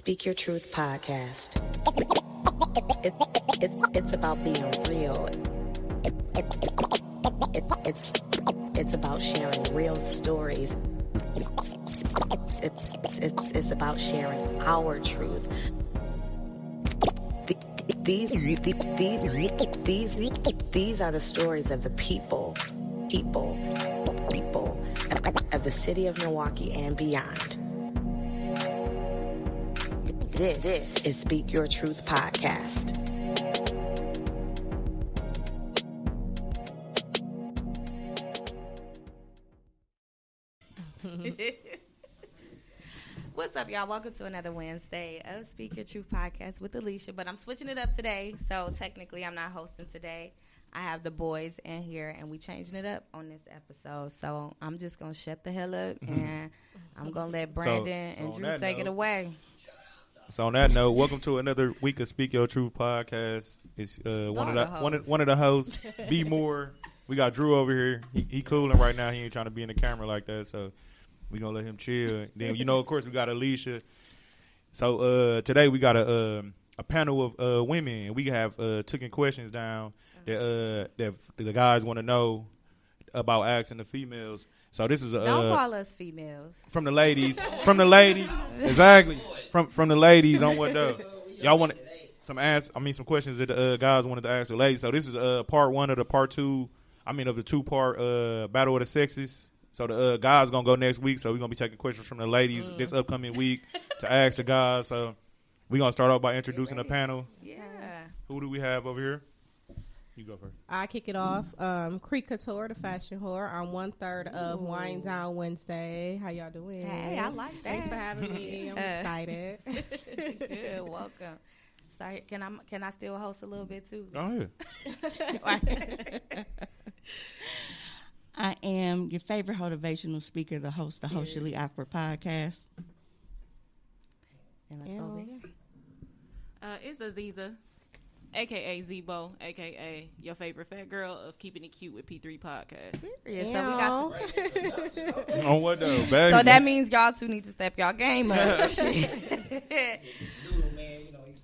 Speak Your Truth podcast. It's about being real. It's about sharing real stories. It's about sharing our truth. These are the stories of the people of the city of Milwaukee and beyond. This is Speak Your Truth podcast. What's up, y'all? Welcome to another Wednesday of Speak Your Truth podcast with Allicia, but I'm switching it up today, so technically I'm not hosting today. I have the boys in here, and we changing it up on this episode, so I'm just going to shut the hell up, and I'm going to let Brandon and Drew take it away. So on that note, welcome to another week of Speak Your Truth podcast. It's one of the hosts, B Moore. We got Drew over here. He cooling right now. He ain't trying to be in the camera like that, so we gonna let him chill. Then of course, we got Allicia. So today we got a panel of women, and we have taken questions down that the guys want to know about asking the females. So this is don't call us females. From the ladies, exactly. From the ladies on what y'all want some questions that the guys wanted to ask the ladies. So this is part one of the the two-part battle of the sexes. So the guys gonna go next week. So we're gonna be taking questions from the ladies this upcoming week to ask the guys. So we're gonna start off by introducing the panel. Yeah. Who do we have over here? You go first. I kick it off. Creek Couture, the fashion whore. I'm 1/3 of Wine Down Wednesday. How y'all doing? Hey, I like that. Thanks for having me. I'm excited. Good, welcome. Sorry, can I still host a little bit too? Oh yeah. I am your favorite motivational speaker, the host of Socially Awkward Podcast. And let's go over here. It's Aziza, a.k.a. Zebo, a.k.a. your favorite fat girl of Keeping It Cute with P3 Podcast. Yeah, so we got on what though, baby? So that means y'all two need to step y'all game up.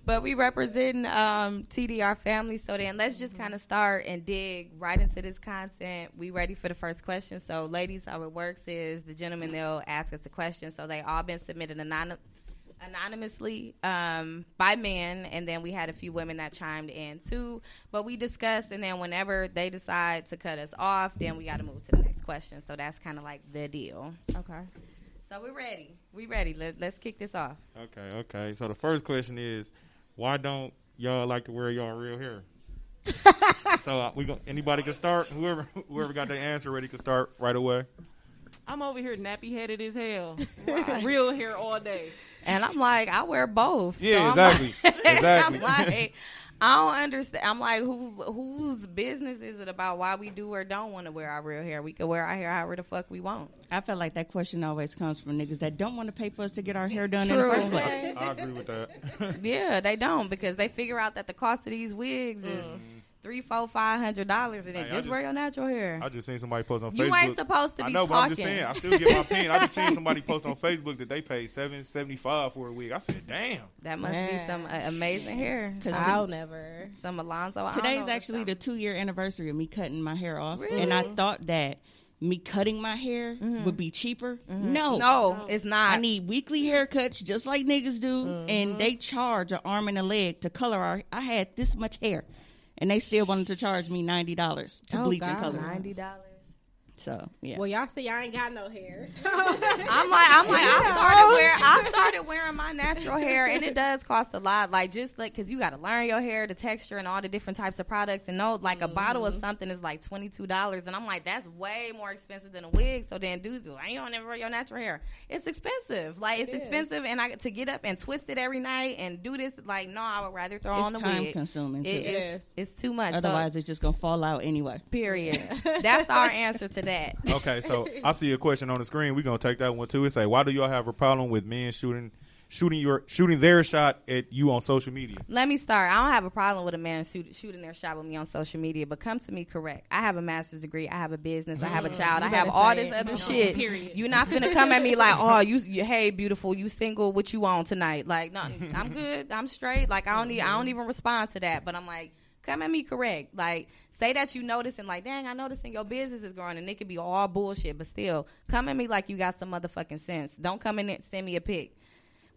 But we representing TDR family, so then let's just kind of start and dig right into this content. We ready for the first question. So ladies, how it works is the gentlemen, they'll ask us a question. So they all been submitted anonymously by men, and then we had a few women that chimed in too. But we discussed, and then whenever they decide to cut us off, then we got to move to the next question. So that's kind of like the deal. Okay. So we're ready. We ready. Let's kick this off. Okay. So the first question is, why don't y'all like to wear y'all real hair? So anybody can start. Whoever got their answer ready can start right away. I'm over here nappy-headed as hell. Real hair all day. And I'm like, I wear both. Yeah, so exactly. I'm like, I don't understand. I'm like, whose business is it about why we do or don't want to wear our real hair? We can wear our hair however the fuck we want. I feel like that question always comes from niggas that don't want to pay for us to get our hair done. True. In the first place. I agree with that. Yeah, they don't, because they figure out that the cost of these wigs is $300-$500, and then just wear your natural hair. I just seen somebody post on Facebook. You ain't supposed to be I know, talking. but I'm just saying, I still get my opinion. I just seen somebody post on Facebook that they paid $775 for a wig. I said, damn. That must be some amazing hair. I'll never. Some Alonzo. Today's actually the 2-year anniversary of me cutting my hair off. Really? And I thought that me cutting my hair would be cheaper. No, it's not. I need weekly haircuts just like niggas do. And they charge an arm and a leg to color I had this much hair. And they still wanted to charge me $90 to bleach and color. $90. So yeah. Well, y'all see, I ain't got no hair. So. I started wearing my natural hair, and it does cost a lot. Because you got to learn your hair, the texture, and all the different types of products. And a bottle of something is like $22, and I'm like, that's way more expensive than a wig. So then dudes do, I don't never wear your natural hair. It's expensive. It's expensive, and to get up and twist it every night and do this, no, I would rather throw on the wig. It's time consuming too. It's too much. Otherwise, it's just gonna fall out anyway. Period. That's our answer to that. Okay, so I see a question on the screen. We're going to take that one, too. It say, why do y'all have a problem with men shooting shooting their shot at you on social media? Let me start. I don't have a problem with a man shooting their shot with me on social media, but come to me correct. I have a master's degree. I have a business. I have a child. I have all this other shit. Period. You're not finna come at me like, oh, you hey, beautiful, you single, what you on tonight? Like, no, I'm good. I'm straight. Like, I don't even respond to that. But I'm like, come at me correct. Like, say that you notice and like, dang, I noticing your business is growing, and it could be all bullshit, but still, come at me like you got some motherfucking sense. Don't come in and send me a pic.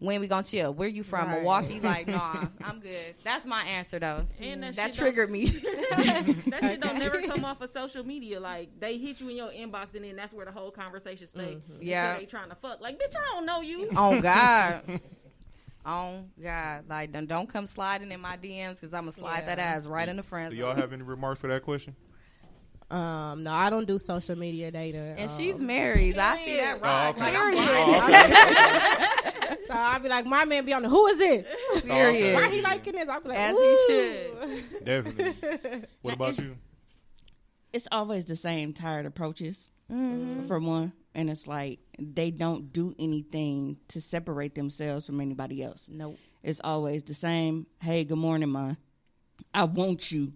When we gonna chill? Where you from? Right. Milwaukee? Like, nah, I'm good. That's my answer though. And that triggered me. That shit don't never come off of social media. Like, they hit you in your inbox, and then that's where the whole conversation stays. Yeah, they trying to fuck. Like, bitch, I don't know you. Oh God. Oh God! Like, don't come sliding in my DMs because I'm gonna slide that ass right in the front. Do y'all have any remarks for that question? No, I don't do social media dating. And she's married. I see that right. Okay. Like, so I'll be like, my man be on the, who is this? Period. Why he liking this? I'll be like, as ooh. he should. Definitely. What about you? It's always the same tired approaches, for one. And it's like they don't do anything to separate themselves from anybody else. Nope. It's always the same. Hey, good morning, ma. I want you.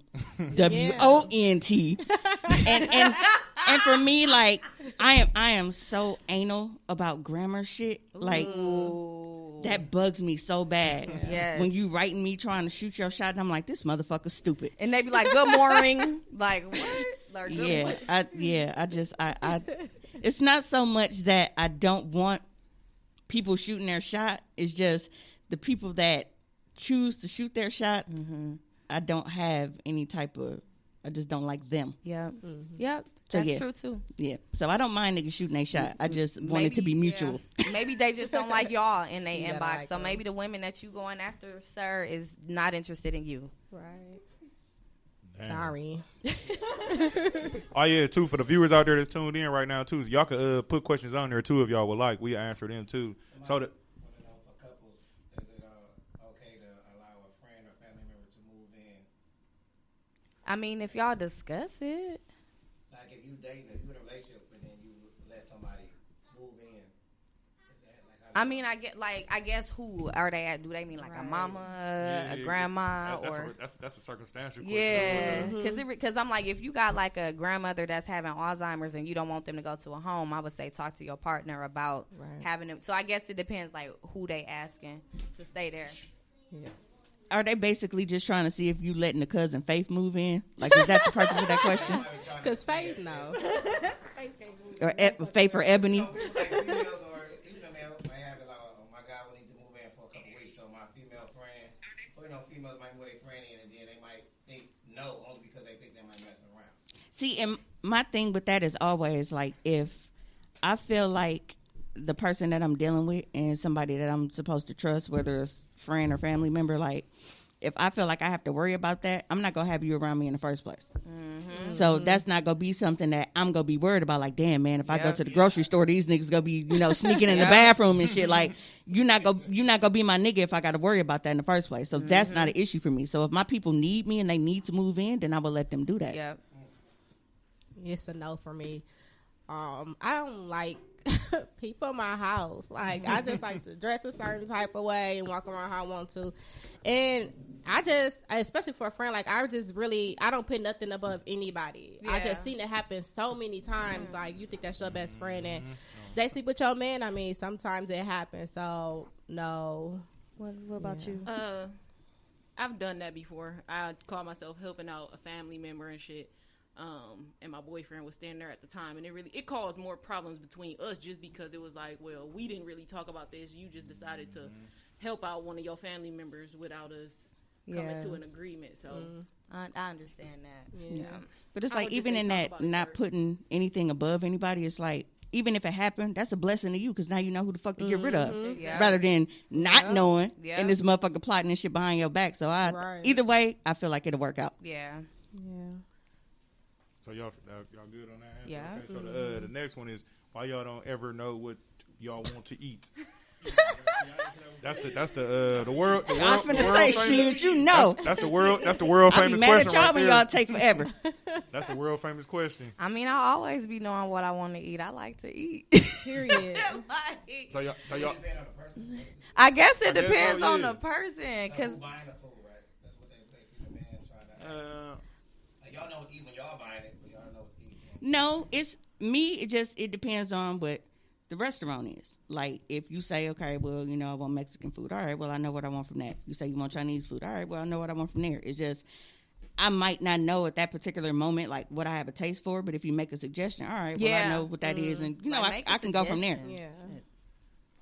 W-O-N-T. and for me, like, I am so anal about grammar shit. Like, that bugs me so bad. Yes. When you writing me trying to shoot your shot, and I'm like, this motherfucker's stupid. And they be like, good morning. Like, what? Like, I just it's not so much that I don't want people shooting their shot. It's just the people that choose to shoot their shot. I don't have any type of. I just don't like them. Yep. Yep. That's true too. Yeah. So I don't mind niggas shooting their shot. I just want it to be mutual. Yeah. Maybe they just don't like y'all in their inbox. Like so maybe the women that you going after, sir, is not interested in you. Right. Damn. Sorry. Oh yeah, too, for the viewers out there that's tuned in right now too, y'all could put questions on there too if y'all would like. We answer them too. So that. For couples, is it okay to allow a friend or family member to move in? I mean, if y'all discuss it. Like if you dating, if you're in a relationship, and then you let somebody move in. Is that like? I mean, I guess who are they at? Do they mean like a mama, a grandma, or that's a circumstantial question. Yeah, because I'm like, if you got like a grandmother that's having Alzheimer's and you don't want them to go to a home, I would say talk to your partner about having them. So I guess it depends like who they asking to stay there. Yeah. Are they basically just trying to see if you letting the cousin Faith move in? Like, is that the purpose of that question? Because Faith, no. Or Faith or Ebony? Like females or even a male might have it like, oh, my guy will need to move in for a couple weeks, so my female friend, or females might move their friend in, and then they might think no, only because they think they might mess around. See, and my thing with that is always like, if I feel like the person that I'm dealing with and somebody that I'm supposed to trust, whether it's friend or family member, like, if I feel like I have to worry about that, I'm not going to have you around me in the first place. So that's not going to be something that I'm going to be worried about. Like, damn, man, if I go to the grocery store, these niggas going to be, sneaking in the bathroom and shit. Like, you're not going to be my nigga if I got to worry about that in the first place. So that's not an issue for me. So if my people need me and they need to move in, then I will let them do that. Yep. It's a no for me. I don't like people in my house. Like, I just like to dress a certain type of way and walk around how I want to. And I just, especially for a friend, like, I don't put nothing above anybody. Yeah. I just seen it happen so many times. Like, you think that's your best friend and they sleep with your man. I mean, sometimes it happens. So, no. What about you? I've done that before. I call myself helping out a family member and shit. And my boyfriend was standing there at the time, and it caused more problems between us just because it was like, well, we didn't really talk about this. You just decided to help out one of your family members without us coming to an agreement. So I understand that. Yeah. But it's like, even in that not putting anything above anybody, it's like, even if it happened, that's a blessing to you because now you know who the fuck to get rid of, rather than not knowing and this motherfucker plotting and shit behind your back. So either way, I feel like it'll work out. Yeah. So y'all good on that answer? Yeah. Okay, so the next one is, why y'all don't ever know what y'all want to eat? That's the world. The world I was finna the world say, famous, shit, you know. That's the world famous mad question at y'all right when there. y'all take forever. That's the world famous question. I mean, I always be knowing what I want to eat. I like to eat. Period. So y'all. I guess it I guess depends so, on yeah. the person, cause Who buying the food, right? That's what they basically the man trying to ask. Like, y'all know what to eat when y'all buying it, but y'all don't know what to eat. No, it's me. It depends on what the restaurant is. Like, if you say, okay, well, you know, I want Mexican food. All right, well, I know what I want from that. You say you want Chinese food. All right, well, I know what I want from there. It's just, I might not know at that particular moment, like, what I have a taste for. But if you make a suggestion, all right, well, I know what that is. And, you know, Like, I can go from there. Yeah.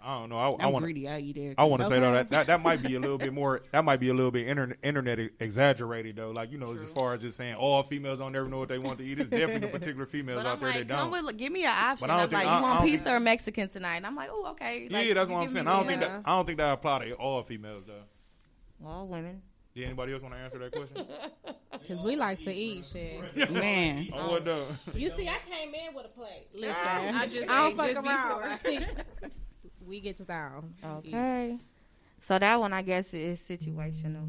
I don't know. I I'm want. greedy. I eat everything. I want to say though that might be a little bit more. That might be a little bit internet exaggerated though. Like, you know, as far as just saying all females don't ever know what they want to eat. It's definitely particular females but out I'm there like, that don't. give me an option. But I don't I'm think- like, I you want don't pizza think- or Mexican tonight? And I'm like, oh, okay. Like, Yeah, that's you what I'm give saying. me I some don't think that apply to all females though. all women. Yeah, anybody else want to answer that question? Because we like to eat shit. Man. On what though? You see, I came in with a plate. Listen, I just I don't ate fuck just around. before. Like, we get down. Okay. So that one, I guess, is situational.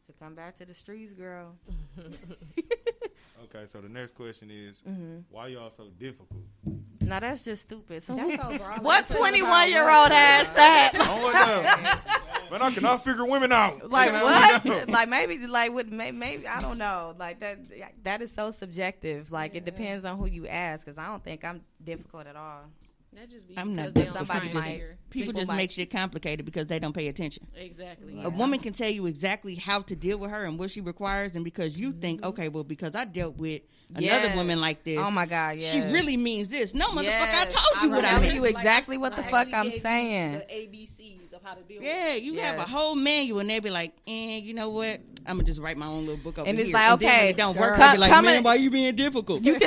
To come back to the streets, girl. Okay, so the next question is, why y'all so difficult? No, that's just stupid. So That's so broad. what That's about 21-year-old asked that? On what though? Man, I cannot figure women out. Like You know what? know? Like maybe like with maybe I don't know. Like that is so subjective. Like it depends on who you ask. Because I don't think I'm difficult at all. That just be I'm not because they difficult. don't Somebody try and might. figure. People just might- make shit complicated because they don't pay attention. Exactly. Yeah. A woman can tell you exactly how to deal with her and what she requires, and because you think, okay, well, because I dealt with another Yes. woman like this, Oh my God, yes. she really means this. No, motherfucker, Yes. I told you I'm what I telling meant. you exactly what the Like, fuck he I'm gave you saying. The ABCs of how to deal with Yeah, you have a Yes. whole manual, and they be like, you know what? I'm gonna just write my own little book over And it's here. like, and then when okay, it don't girl, work, I be like, come man, in- why you being difficult? You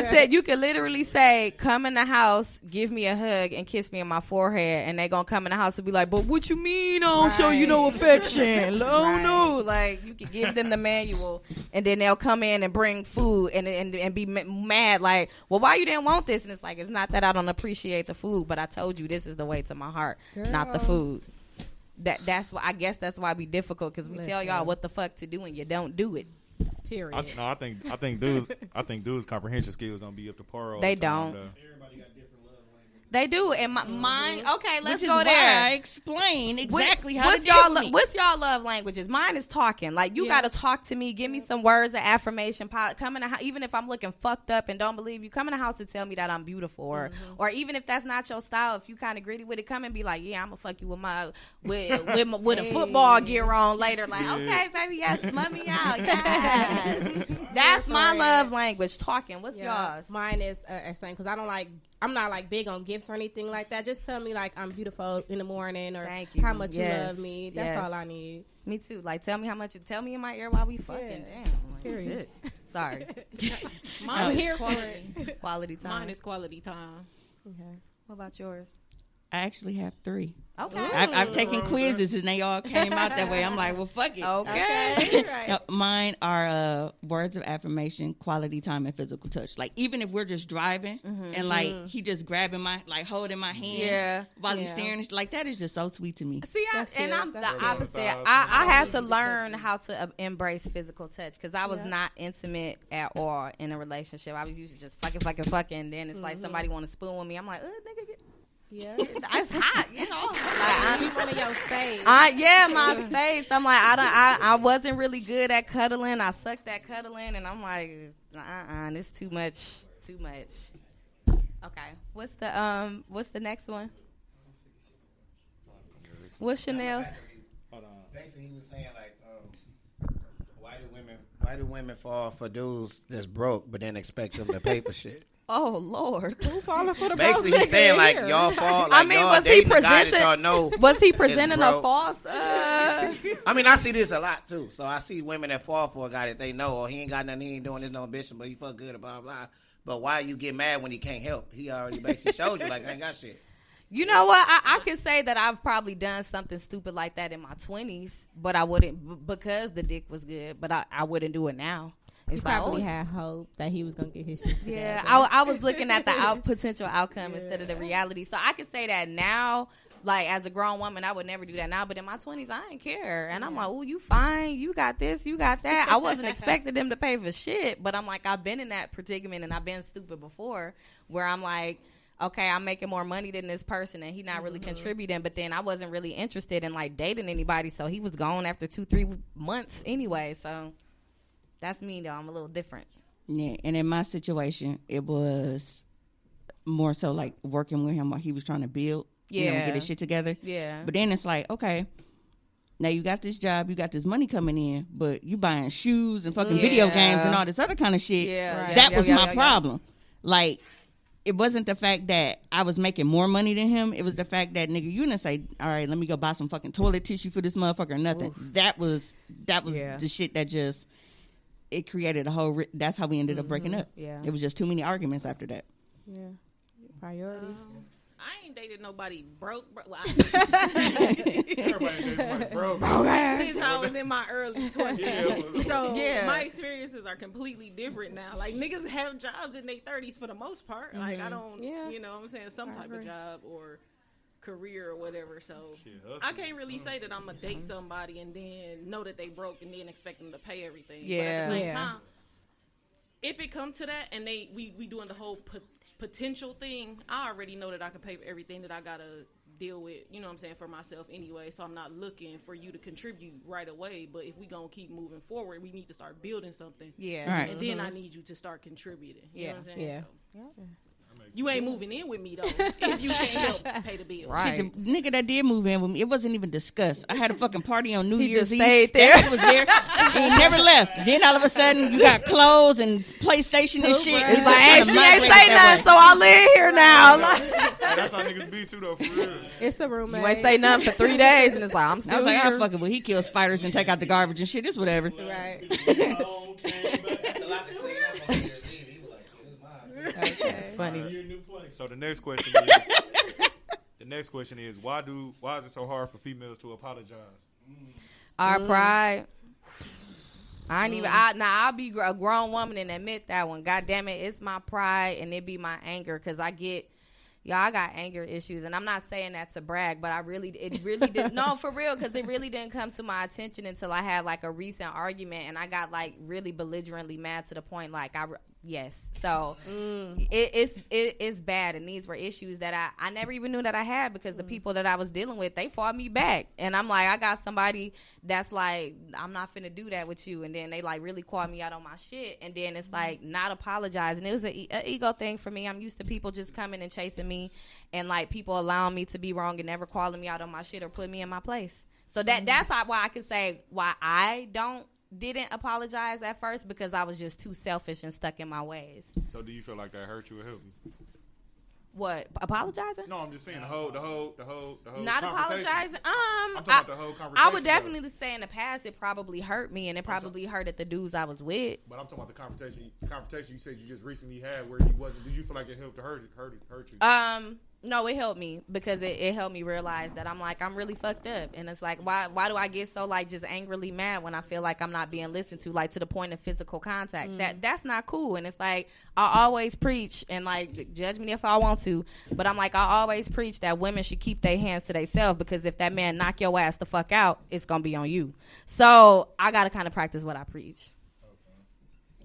can literally say, "Come in the house, give me a hug, and kiss me on my forehead," and they gonna come in the house and be like, "But what you mean? I don't show you no affection." Oh no! Like you can give them the manual, and then they'll come in and bring food and be mad, like, "Well, why you didn't want this?" And it's like, it's not that I don't appreciate the food, but I told you this is the way to my heart, not the Girl. food. That's why I guess that's why it be difficult because we tell y'all what the fuck to do and you don't do it. Period. I think dudes comprehension skills don't be up to par. All They the time, don't. though. Everybody got different love languages. They do, and mine. Okay, let's Which is go why there. I explain exactly how what's to deal y'all with me. what's y'all love languages? Mine is talking. Like you got to talk to me, give me some words of affirmation. Come in the house, even if I'm looking fucked up and don't believe you. Come in the house and tell me that I'm beautiful, or even if that's not your style, if you kind of gritty with it, come and be like, yeah, I'm gonna fuck you with my with a football gear on later. Like, okay, baby, yes, smut me out. Yes, that's my love language. Talking. What's yours? Mine is same because I'm not like big on gifts or anything like that. Just tell me like I'm beautiful in the morning or Thank you. how much Yes. you love me. That's Yes. all I need. Me too. Like, tell me how much. Tell me in my ear while we fucking. Yeah. Damn. Like, Period. shit. Sorry. Mine I'm is here for quality. Quality time. Mine is quality time. Okay. What about yours? I actually have 3. Okay. I've taken quizzes and they all came out that way. I'm like, well, fuck it. Okay. Right. No, mine are words of affirmation, quality time, and physical touch. Like, even if we're just driving and like he just grabbing my, like holding my hand Yeah. while he's Yeah. staring, like that is just so sweet to me. See, That's and cute. I'm That's the cute. opposite. I had to learn how to embrace physical touch because I was not intimate at all in a relationship. I was used to just fucking. And then it's like somebody want to spoon with me. I'm like, nigga, Yeah. it's hot, you know. Like, Be one of your space. my space. I'm like, I wasn't really good at cuddling. I sucked at cuddling, and I'm like, this too much. Okay, what's the next one? What's Chanel? Hold on. Basically, he was saying like, why do women fall for dudes that's broke, but then expect them to pay for shit? Oh Lord. Who falling for the Basically, broke he's nigga saying like here? y'all fall. Like, I mean, y'all was he dating a guy that presenting? y'all know. Was he presenting a broke. false? I mean, I see this a lot too. So I see women that fall for a guy that they know, or he ain't got nothing, he ain't doing this no ambition, but he fuck good, blah blah. But why you get mad when he can't help? He already basically showed you like I ain't got shit. You know what? I could say that I've probably done something stupid like that in my 20s, but I wouldn't because the dick was good. But I wouldn't do it now It's He probably had hope that he was gonna get his shit together. Yeah, I was looking at the potential outcome instead of the reality. So I could say that now, like as a grown woman, I would never do that now. But in my 20s, I didn't care, and I'm like, oh, you fine, you got this, you got that. I wasn't expecting them to pay for shit, but I'm like, I've been in that predicament and I've been stupid before, where I'm like, okay, I'm making more money than this person and he not really contributing, but then I wasn't really interested in like dating anybody, so he was gone after 2-3 months anyway. So that's me though. I'm a little different. Yeah, and in my situation, it was more so like working with him while he was trying to build, get his shit together. Yeah. But then it's like, okay, now you got this job, you got this money coming in, but you buying shoes and fucking video games and all this other kind of shit. Yeah. That was my problem. Like, it wasn't the fact that I was making more money than him. It was the fact that, nigga, you didn't say, all right, let me go buy some fucking toilet tissue for this motherfucker or nothing. Oof. That was the shit that just, it created a whole, that's how we ended up breaking up. Yeah. It was just too many arguments after that. Yeah. Priorities. I ain't dated nobody broke. Well, Everybody dated somebody broke. Since I was in my early 20s. Yeah. My experiences are completely different now. Like, niggas have jobs in their 30s for the most part. Like, I don't, you know what I'm saying, some type of job or career or whatever. So I can't really say that I'm going to date somebody and then know that they broke and then expect them to pay everything. Yeah. But at the same time, if it comes to that and we doing the whole potential thing, I already know that I can pay for everything that I gotta deal with, you know what I'm saying, for myself anyway. So I'm not looking for you to contribute right away. But if we gonna keep moving forward, we need to start building something. Yeah. Right. And then I need you to start contributing. You know what I'm saying? Yeah. So, you ain't moving in with me though if you can't help pay the bill. Right. Shit, the nigga that did move in with me, it wasn't even discussed. I had a fucking party on New He Year's just Eve. stayed there. That nigga was there. He never left. Then all of a sudden, you got clothes and PlayStation and shit. It's like, hey, she ain't say nothing, so I live here now. Like, That's how niggas be too, though, for real. It's a roommate. you ain't say nothing for 3 days, and it's like, I'm I still was like, here. I'll fucking, well, he kills spiders and take out the garbage and shit. It's whatever. Right. It's funny. So the next question is, why is it so hard for females to apologize? Our pride. I ain't even. I'll be a grown woman and admit that one. God damn it, it's my pride and it be my anger because I got anger issues, and I'm not saying that to brag, but it really didn't. No, for real, because it really didn't come to my attention until I had like a recent argument, and I got like really belligerently mad to the point like yes. So it's bad, and these were issues that I never even knew that I had because the people that I was dealing with, they fought me back, and I'm like, I got somebody that's like, I'm not finna do that with you, and then they like really called me out on my shit, and then it's like not apologizing. It was an ego thing for me. I'm used to people just coming and chasing me, and like people allowing me to be wrong and never calling me out on my shit or putting me in my place. So that's why I can say why I didn't apologize at first, because I was just too selfish and stuck in my ways. So do you feel like that hurt you or helped you? What, apologizing? No, I'm just saying the whole not apologizing. I'm talking about the whole conversation. I would definitely say in the past it probably hurt me, and it probably hurted the dudes I was with. But I'm talking about the conversation you said you just recently had where you wasn't. Did you feel like it helped to hurt you? No, it helped me because it helped me realize that I'm really fucked up, and it's like why do I get so like just angrily mad when I feel like I'm not being listened to, like to the point of physical contact. That's not cool. And it's like I always preach, and like judge me if I want to, but I'm like I always preach that women should keep their hands to themselves, because if that man knock your ass the fuck out, it's gonna be on you. So I gotta kind of practice what I preach.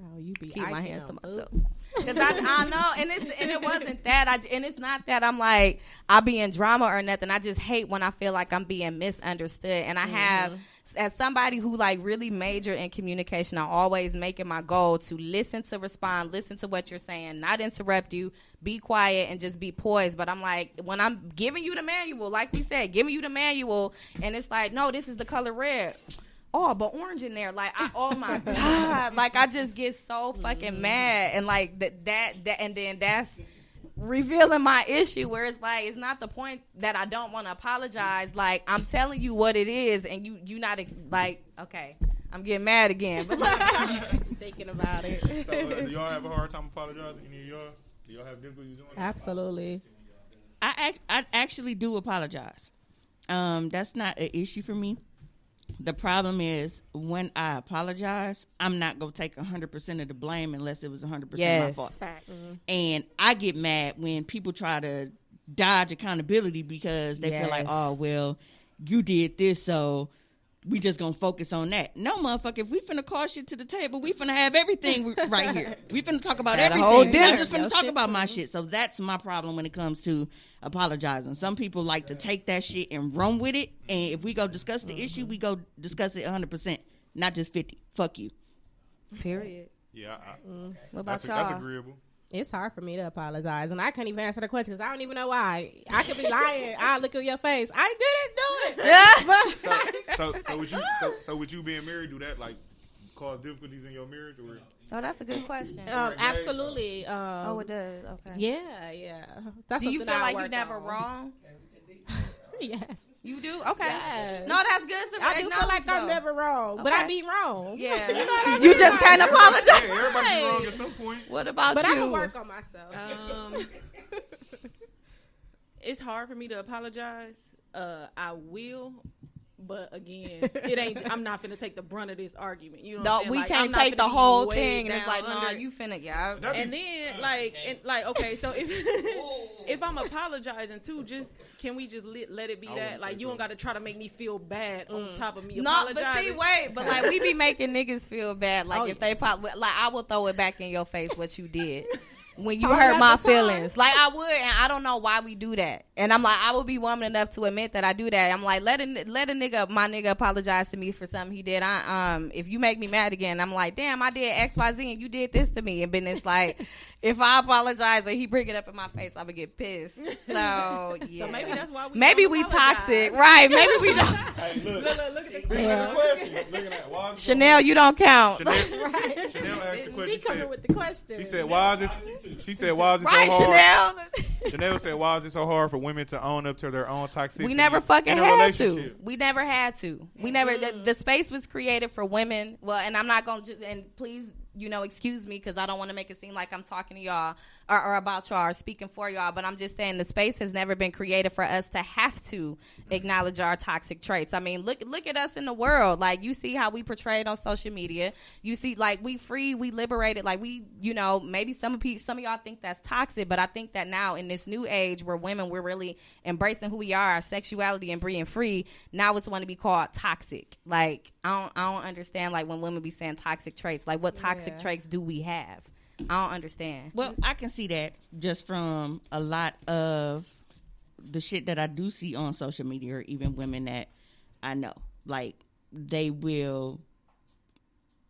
Oh, you be keep my hands to myself. Because I know, and it wasn't that. And it's not that I'm like I be in drama or nothing. I just hate when I feel like I'm being misunderstood. And I have, as somebody who like really major in communication, I always make it my goal to listen, to respond, listen to what you're saying, not interrupt you, be quiet, and just be poised. But I'm like, when I'm giving you the manual, like we said, giving you the manual, and it's like, no, this is the color red. Oh, but orange in there, like, oh my God, like I just get so fucking mad, and like that, and then that's revealing my issue, where it's like it's not the point that I don't want to apologize. Like I'm telling you what it is, and you not like, okay, I'm getting mad again, but like, thinking about it. So do y'all have a hard time apologizing? Any of y'all? Do y'all have difficulties doing that? Absolutely. I actually do apologize. That's not an issue for me. The problem is when I apologize, I'm not going to take 100% of the blame unless it was 100% my fault. And I get mad when people try to dodge accountability because they feel like, oh, well, you did this, so we just gonna focus on that. No, motherfucker, if we finna call shit to the table, we finna have everything right here. We finna talk about everything. We're not just finna talk about my shit. So that's my problem when it comes to apologizing. Some people like to take that shit and run with it, and if we go discuss the issue, we go discuss it 100%, not just 50. Fuck you. Period. Yeah. What about y'all? That's agreeable. It's hard for me to apologize, and I can't even answer the question because I don't even know why. I could be lying. I'll look at your face. I didn't do it. So would you being married do that, like, cause difficulties in your marriage? Or? Oh, that's a good question. Absolutely. It does. Okay. Yeah. That's do you feel like you never wrong? Yes. You do? Okay. Yes. No, that's good to I do feel like I'm never wrong, but I be wrong. Yeah. You know what I mean? You just can't apologize. Yeah, everybody's wrong at some point. What about but you? I can work on myself. It's hard for me to apologize. I will. But again, it ain't. I'm not finna take the brunt of this argument. You know, what I'm saying? We like, can't take the whole thing, and it's like, nah, you finna, And then, like, okay, so if I'm apologizing too, can we just let it be that? Like, you don't got to try to make me feel bad on top of me apologizing. No, but see, wait, but like we be making niggas feel bad. Like if they like, I will throw it back in your face what you did. When you hurt my feelings, like I would, and I don't know why we do that. And I'm like, I will be woman enough to admit that I do that. I'm like, let a nigga, my nigga, apologize to me for something he did. If you make me mad again, I'm like, damn, I did X, Y, Z, and you did this to me. And then it's like, if I apologize and he bring it up in my face, I'm gonna get pissed. So yeah, so maybe that's why we toxic, right? Maybe we don't. Hey, look at the question. Chanel, you don't count. Chanel asked the question. She coming with the question. She said, "Why is this?" She said, "Why is it right, so hard?" Chanel. Chanel said, "Why is it so hard for women to own up to their own toxicity?" We never fucking had to. We never had to. We never. The space was created for women. Well, and I'm not gonna. And please, excuse me, because I don't want to make it seem like I'm talking to y'all or about y'all or speaking for y'all. But I'm just saying the space has never been created for us to have to acknowledge our toxic traits. I mean, look at us in the world. Like, you see how we portrayed on social media. You see, like, we free, we liberated. Like, we, maybe some of y'all think that's toxic, but I think that now in this new age where women, we're really embracing who we are, our sexuality, and being free. Now it's want to be called toxic. Like, I don't understand, like, when women be saying toxic traits. Like, what toxic traits do we have? I don't understand. Well, I can see that just from a lot of the shit that I do see on social media, or even women that I know. Like, they will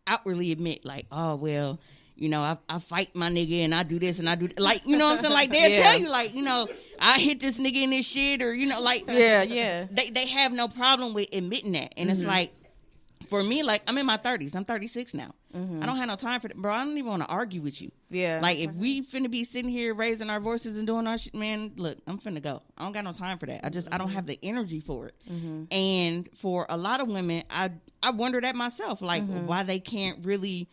outwardly admit, like, oh, well, I fight my nigga and I do this and I do that. Like, you know what I'm saying? Like, they'll tell you, like, I hit this nigga in this shit, or, like. Yeah. They have no problem with admitting that. And it's like, for me, like, I'm in my 30s. I'm 36 now. I don't have no time for that. Bro, I don't even want to argue with you. Yeah. Like, if we finna be sitting here raising our voices and doing our shit, man, look, I'm finna go. I don't got no time for that. I don't have the energy for it. And for a lot of women, I wonder that myself, like, why they can't really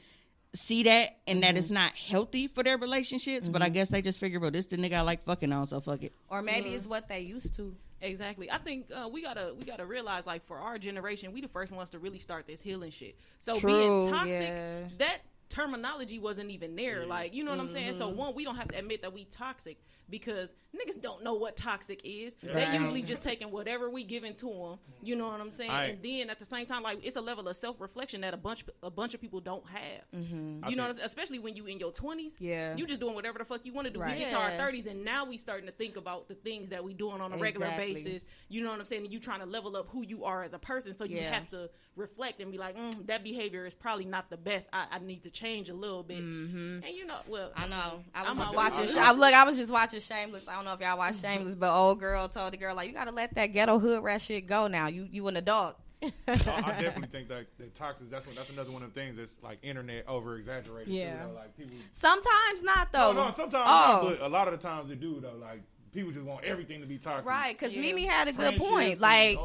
see that and that it's not healthy for their relationships. But I guess they just figure, well, this the nigga I like fucking on, so fuck it. Or maybe it's what they used to. Exactly. I think we gotta realize, like, for our generation, we the first ones to really start this healing shit. So being toxic, that terminology wasn't even there. Like, you know what I'm saying? So one, we don't have to admit that we toxic because niggas don't know what toxic is. They usually just taking whatever we giving to them. You know what I'm saying? And then at the same time, like, it's a level of self-reflection that a bunch of people don't have. You know what I'm saying? Especially when you in your 20s. Yeah. You just doing whatever the fuck you want to do. We get to our 30s and now we starting to think about the things that we doing on a regular basis. You know what I'm saying? And you trying to level up who you are as a person. So you have to reflect and be like, that behavior is probably not the best. I need to change a little bit. And I know. I was just watching Shameless. I don't know if y'all watch Shameless, but old girl told the girl, like, you gotta let that ghetto hood rat shit go now. You an adult. I definitely think that toxic, that's another one of the things that's like internet over exaggerated. Yeah. Too, like, people, sometimes not though. No, sometimes not, but a lot of the times they do though. Like, people just want everything to be toxic. Right, because Mimi had a good point. Like,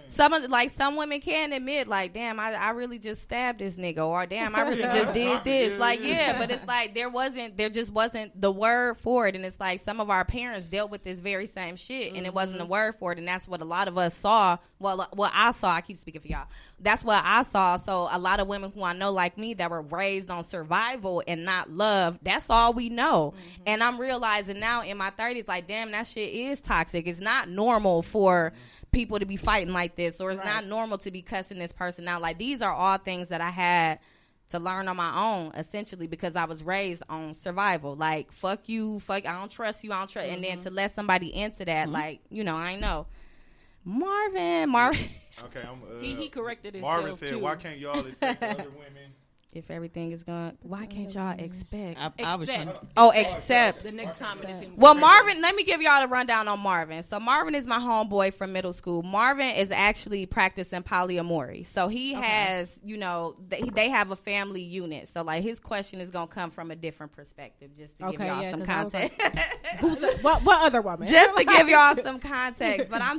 Some women can admit, like, damn, I really just stabbed this nigga, or damn, I really just did this. Like, but it's like there just wasn't the word for it. And it's like some of our parents dealt with this very same shit, and it wasn't a word for it. And that's what a lot of us saw. Well, what I saw, I keep speaking for y'all. That's what I saw. So a lot of women who I know, like me, that were raised on survival and not love, that's all we know. And I'm realizing now in my 30s, like, damn, that shit is toxic. It's not normal for people to be fighting like this, or it's not normal to be cussing this person out. Like, these are all things that I had to learn on my own, essentially, because I was raised on survival. Like, fuck you, I don't trust you, and then to let somebody into that, like, I know. Marvin. Okay, he corrected himself. Marvin said, "Why can't y'all expect other women?" If everything is going, why can't y'all expect? Accept. The next comment is him. Well, Marvin, let me give y'all the rundown on Marvin. So Marvin is my homeboy from middle school. Marvin is actually practicing polyamory. So he has, they have a family unit. So like his question is gonna come from a different perspective, just to give y'all some context. Like, what other woman? Just to give y'all some context. But I'm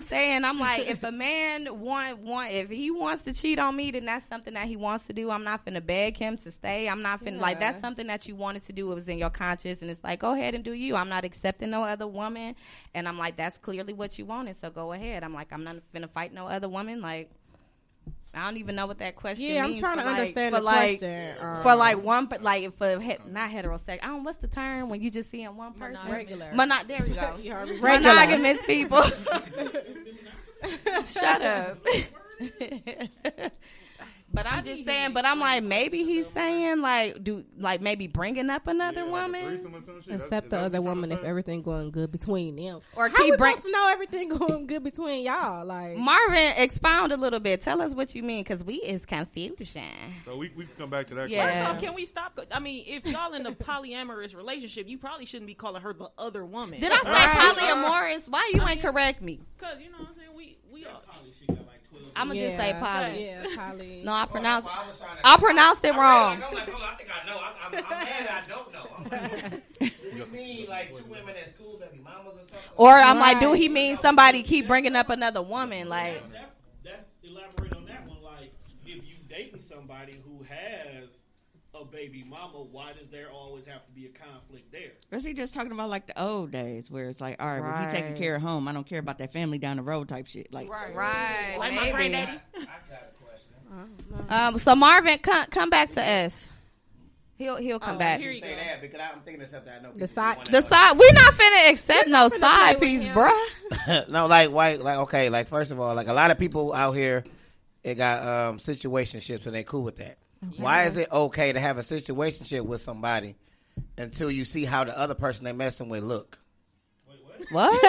like, if a man if he wants to cheat on me, then that's something that he wants to do. I'm not finna beg him to stay. I'm not finna like, that's something that you wanted to do. It was in your conscience, and it's like, go ahead and do you. I'm not accepting no other woman. And I'm like, that's clearly what you wanted, so go ahead. I'm like, I'm not finna fight no other woman. Like, I don't even know what that question means. Yeah, I'm trying to understand the question. For like one, like for not heterosexual. What's the term when you just seeing one person? Regular. There we go. Monogamous people. Shut up. But I'm just saying, but I'm like, maybe he's saying like maybe bringing up another woman, except the other woman if everything going good between them, or how we supposed to know everything going good between y'all? Like, Marvin, expound a little bit. Tell us what you mean, because we is confusion. So we can come back to that. Yeah. First off, can we stop? I mean, if y'all in a polyamorous relationship, you probably shouldn't be calling her the other woman. Did I say polyamorous? Why you ain't correct me? Because you know what I'm saying. We are. I'm gonna just say poly. Yeah, poly. No, I pronounced it wrong. I'm like, hold on, I think I know. I'm mad I don't know. I'm like, do you mean like two women that's cool, baby mamas or something? Or I'm like, do he mean somebody keep bringing up another woman? Like, that's elaborate on that one. Like, if you dating somebody who has a baby mama, why does there always have to be a conflict there? Or is he just talking about like the old days where it's like, all right, well, he's taking care of home. I don't care about that family down the road type shit. Like, right. Like my granddaddy. I got a question. So Marvin, come back to us. He'll come back. Here you say that because I'm thinking of something I know. The side. We not finna accept no side piece, bruh. No, like first of all, like a lot of people out here, they got situationships and they cool with that. Okay. Why is it okay to have a situationship with somebody until you see how the other person they messing with look? What?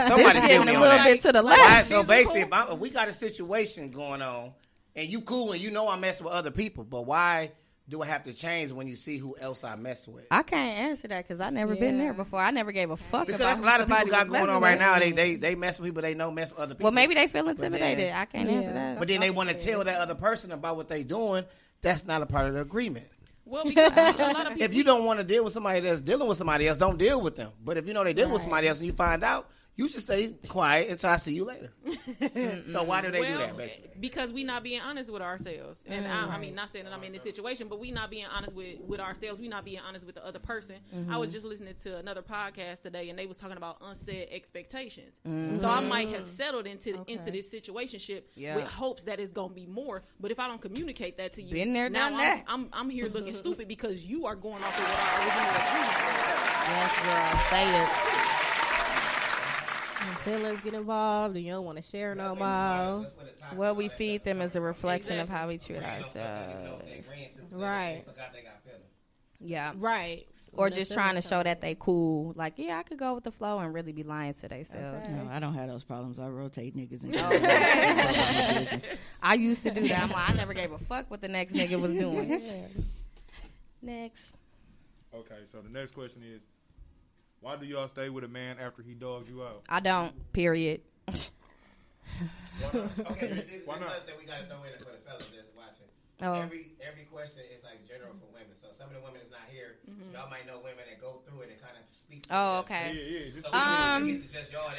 Somebody give me a on little that. bit to the left. So basically, if we got a situation going on and you cool and you know I'm messing with other people, but why do I have to change when you see who else I mess with? I can't answer that because I never been there before. I never gave a fuck because about a lot of people got going on right now. They They mess with people they know mess with other people. Well, maybe they feel intimidated. I can't answer that. But then they want to tell that other person about what they doing. That's not a part of the agreement. Well, because a lot of people, if you don't want to deal with somebody that's dealing with somebody else, don't deal with them. But if you know they dealing with somebody else and you find out, you should stay quiet until I see you later. So why do they do that, basically? Because we not being honest with ourselves. And I mean, not saying that I'm in this situation, but we not being honest with ourselves. We not being honest with the other person. I was just listening to another podcast today, and they was talking about unsaid expectations. So I might have settled into this situationship with hopes that it's going to be more. But if I don't communicate that to you, been there, now done that. I'm here looking stupid because you are going off of what I Yes, originally agreed. girl. Say it. Feelings get involved and you don't want to share no more. What we feed them is a reflection of how we treat ourselves. Right. Yeah. Right. Or just trying to show that they cool. Like, yeah, I could go with the flow and really be lying to themselves. No, I don't have those problems. I rotate niggas. I used to do that. I'm like, I never gave a fuck what the next nigga was doing. Next. Okay, so the next question is, why do y'all stay with a man after he dogs you out? I don't. Period. Why not? Okay, why not? That we got to throw in for the fellas that's watching. Every question is like general for women. So some of the women is not here. Y'all might know women that go through it and kind of speak. Oh, okay. Yeah.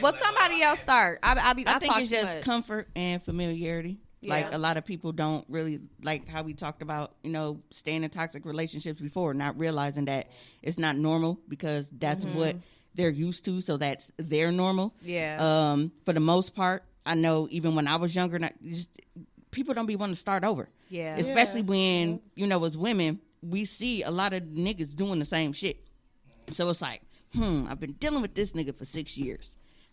Well, somebody else start. I think it's just comfort and familiarity. Yeah. Like a lot of people don't really like how we talked about, staying in toxic relationships before, not realizing that it's not normal because that's what they're used to. So that's their normal. Yeah. For the most part, I know even when I was younger, people don't be wanting to start over. Yeah. Especially when, as women, we see a lot of niggas doing the same shit. So it's like, I've been dealing with this nigga for 6 years.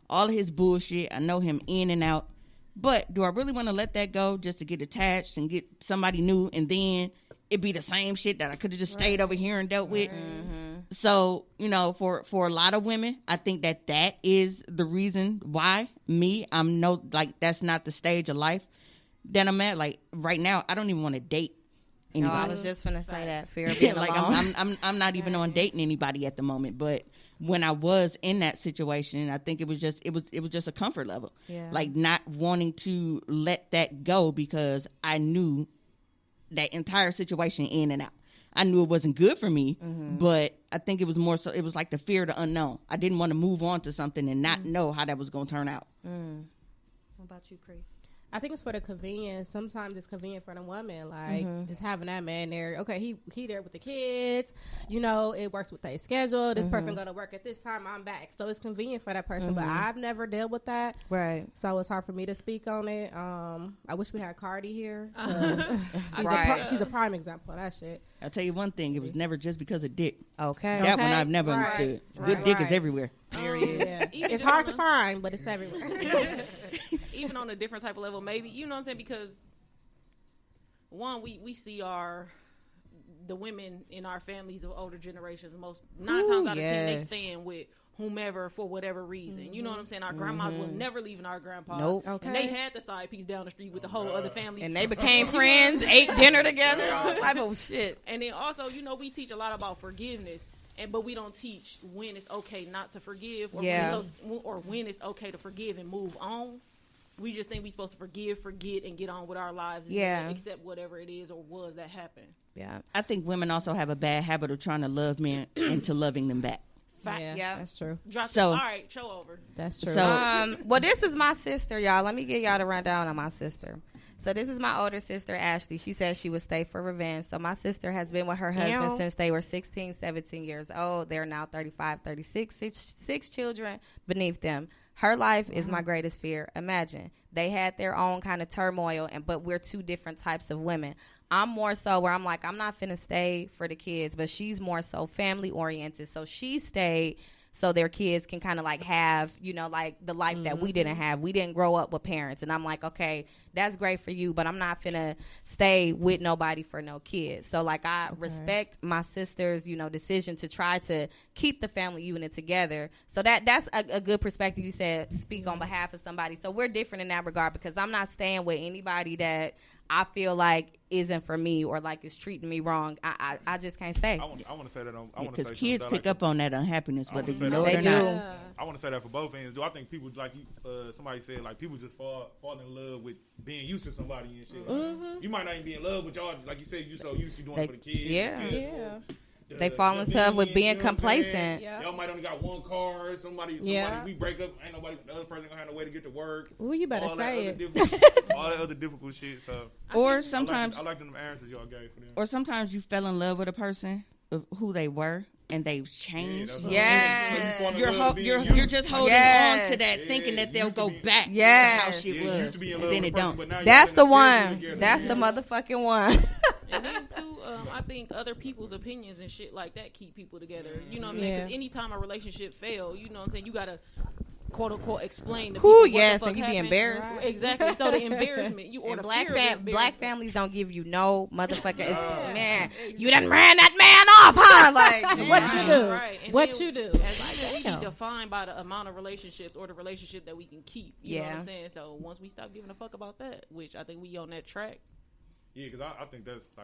All of his bullshit, I know him in and out. But do I really want to let that go just to get attached and get somebody new and then it be the same shit that I could have just stayed over here and dealt with? Mm-hmm. So, for a lot of women, I think that is the reason why that's not the stage of life that I'm at. Like right now, I don't even want to date anybody. No, I was just gonna say that fear of being alone. I'm not even on dating anybody at the moment, but when I was in that situation, I think it was just a comfort level. Yeah. Like not wanting to let that go because I knew that entire situation in and out. I knew it wasn't good for me, but I think it was more so, it was like the fear of the unknown. I didn't want to move on to something and not know how that was going to turn out. What about you, Cree? I think it's for the convenience. Sometimes it's convenient for the woman, like just having that man there. Okay, he there with the kids. It works with their schedule. This person go to work at this time. I'm back, so it's convenient for that person. But I've never dealt with that, right? So it's hard for me to speak on it. I wish we had Cardi here. She's a prime example of that shit. I'll tell you one thing: it was never just because of dick. Okay, that one I've never understood. Good dick is everywhere. Yeah. It's hard to find, but it's everywhere. Even on a different type of level, maybe, you know what I'm saying? Because one, we see the women in our families of older generations, 9 times out of 10 they stand with whomever for whatever reason. You know what I'm saying? Our grandmas will never leave our grandpas. Nope. Okay. And they had the side piece down the street with the whole other family. And they became friends, ate dinner together, all type of shit. And then also, we teach a lot about forgiveness. But we don't teach when it's okay not to forgive, or when it's okay to forgive and move on. We just think we're supposed to forgive, forget, and get on with our lives and accept whatever it is or was that happened. Yeah, I think women also have a bad habit of trying to love men into loving them back. Yeah, that's true. All right, show over. That's true. So, well, this is my sister, y'all. Let me give y'all the rundown on my sister. So this is my older sister, Ashley. She said she would stay for revenge. So my sister has been with her husband since they were 16, 17 years old. They're now 35, 36, six children beneath them. Her life is my greatest fear. Imagine. They had their own kind of turmoil, but we're two different types of women. I'm more so where I'm like, I'm not finna stay for the kids, but she's more so family oriented. So she stayed so their kids can kind of like have, like the life that we didn't have. We didn't grow up with parents. And I'm like, okay, that's great for you, but I'm not finna stay with nobody for no kids. So like I respect my sister's, decision to try to keep the family unit together. So that's a good perspective. You said speak on behalf of somebody. So we're different in that regard because I'm not staying with anybody that I feel like isn't for me or like is treating me wrong. I just can't stay. I want to say that. Because kids pick up on that unhappiness, whether you know it or not. I want to say that for both ends. Do I think people like somebody said like people just fall in love with being used to somebody and shit. Like, you might not even be in love with y'all. Like you said, you so used to doing it for the kids. Yeah. They fall in love with being complacent. Y'all might only got one car. Somebody we break up. Ain't nobody. The other person gonna have no way to get to work. Ooh, you better say it. All that other difficult shit. So, or sometimes I like them answers y'all gave for them. Or sometimes you fell in love with a person of who they were and they've changed. You're just holding on to that, thinking that they'll go back to how shit was, and then it don't. That's the one. That's the motherfucking one. And then too, I think other people's opinions and shit like that keep people together. You know what I'm saying? Because anytime a relationship fails, you know what I'm saying, you gotta quote unquote explain to people what the fuck and you happened. be embarrassed. Right. Exactly. So the embarrassment, or the black families don't give you no motherfucking man. Exactly. You done ran that man off, huh? Like what you do? Right. And what you do? As we be defined by the amount of relationships or the relationship that we can keep. You know what I'm saying? So once we stop giving a fuck about that, which I think we on that track. Yeah, because I think that's a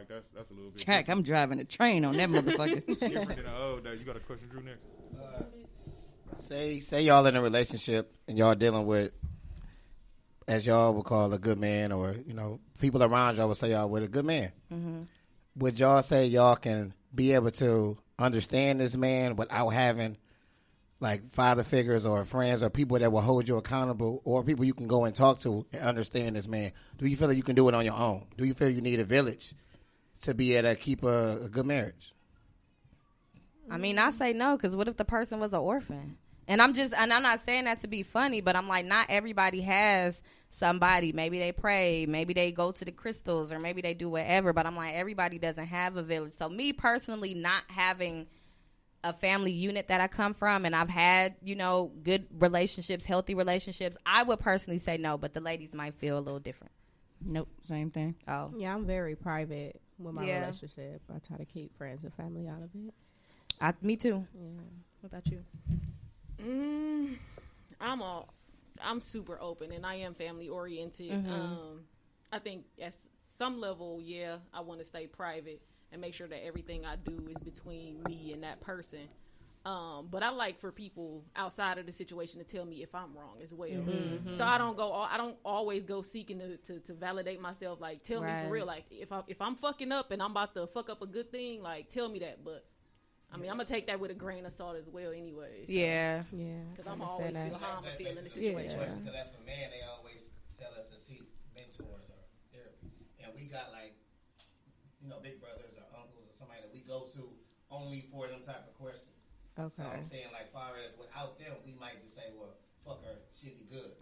little bit. Track, I'm driving a train on that motherfucker. Different than the old days. You got a question, Drew, next? Say y'all in a relationship and y'all dealing with as y'all would call a good man, or people around y'all would say y'all with a good man. Mm-hmm. Would y'all say y'all can be able to understand this man without having like father figures or friends or people that will hold you accountable, or people you can go and talk to and understand this man? Do you feel that you can do it on your own? Do you feel you need a village to be able to keep a good marriage? I mean, I say no, because what if the person was an orphan? And I'm not saying that to be funny, but I'm like, not everybody has somebody. Maybe they pray, maybe they go to the crystals, or maybe they do whatever. But I'm like, everybody doesn't have a village. So me personally, not having a family unit that I come from, and I've had, good relationships, healthy relationships, I would personally say no, but the ladies might feel a little different. Nope, same thing. Oh. Yeah, I'm very private with my relationship. I try to keep friends and family out of it. Me too. Yeah. What about you? I'm super open, and I am family oriented. Mm-hmm. I think at some level, I want to stay private and make sure that everything I do is between me and that person. But I like for people outside of the situation to tell me if I'm wrong as well. Mm-hmm. So I don't always go seeking to validate myself. Like, tell me for real. Like, if I'm fucking up and I'm about to fuck up a good thing, like, tell me that. But I mean, I'm gonna take that with a grain of salt as well, anyways. So. Yeah. Because I'm always feel how I'm feeling in the situation. Because as a man, they always tell us to seek mentors or therapy, and we got like, big brothers or uncles or somebody that we go to only for them type of questions. Okay. So I'm saying, like, far as without them, we might just say, well, fuck her, she'll be good.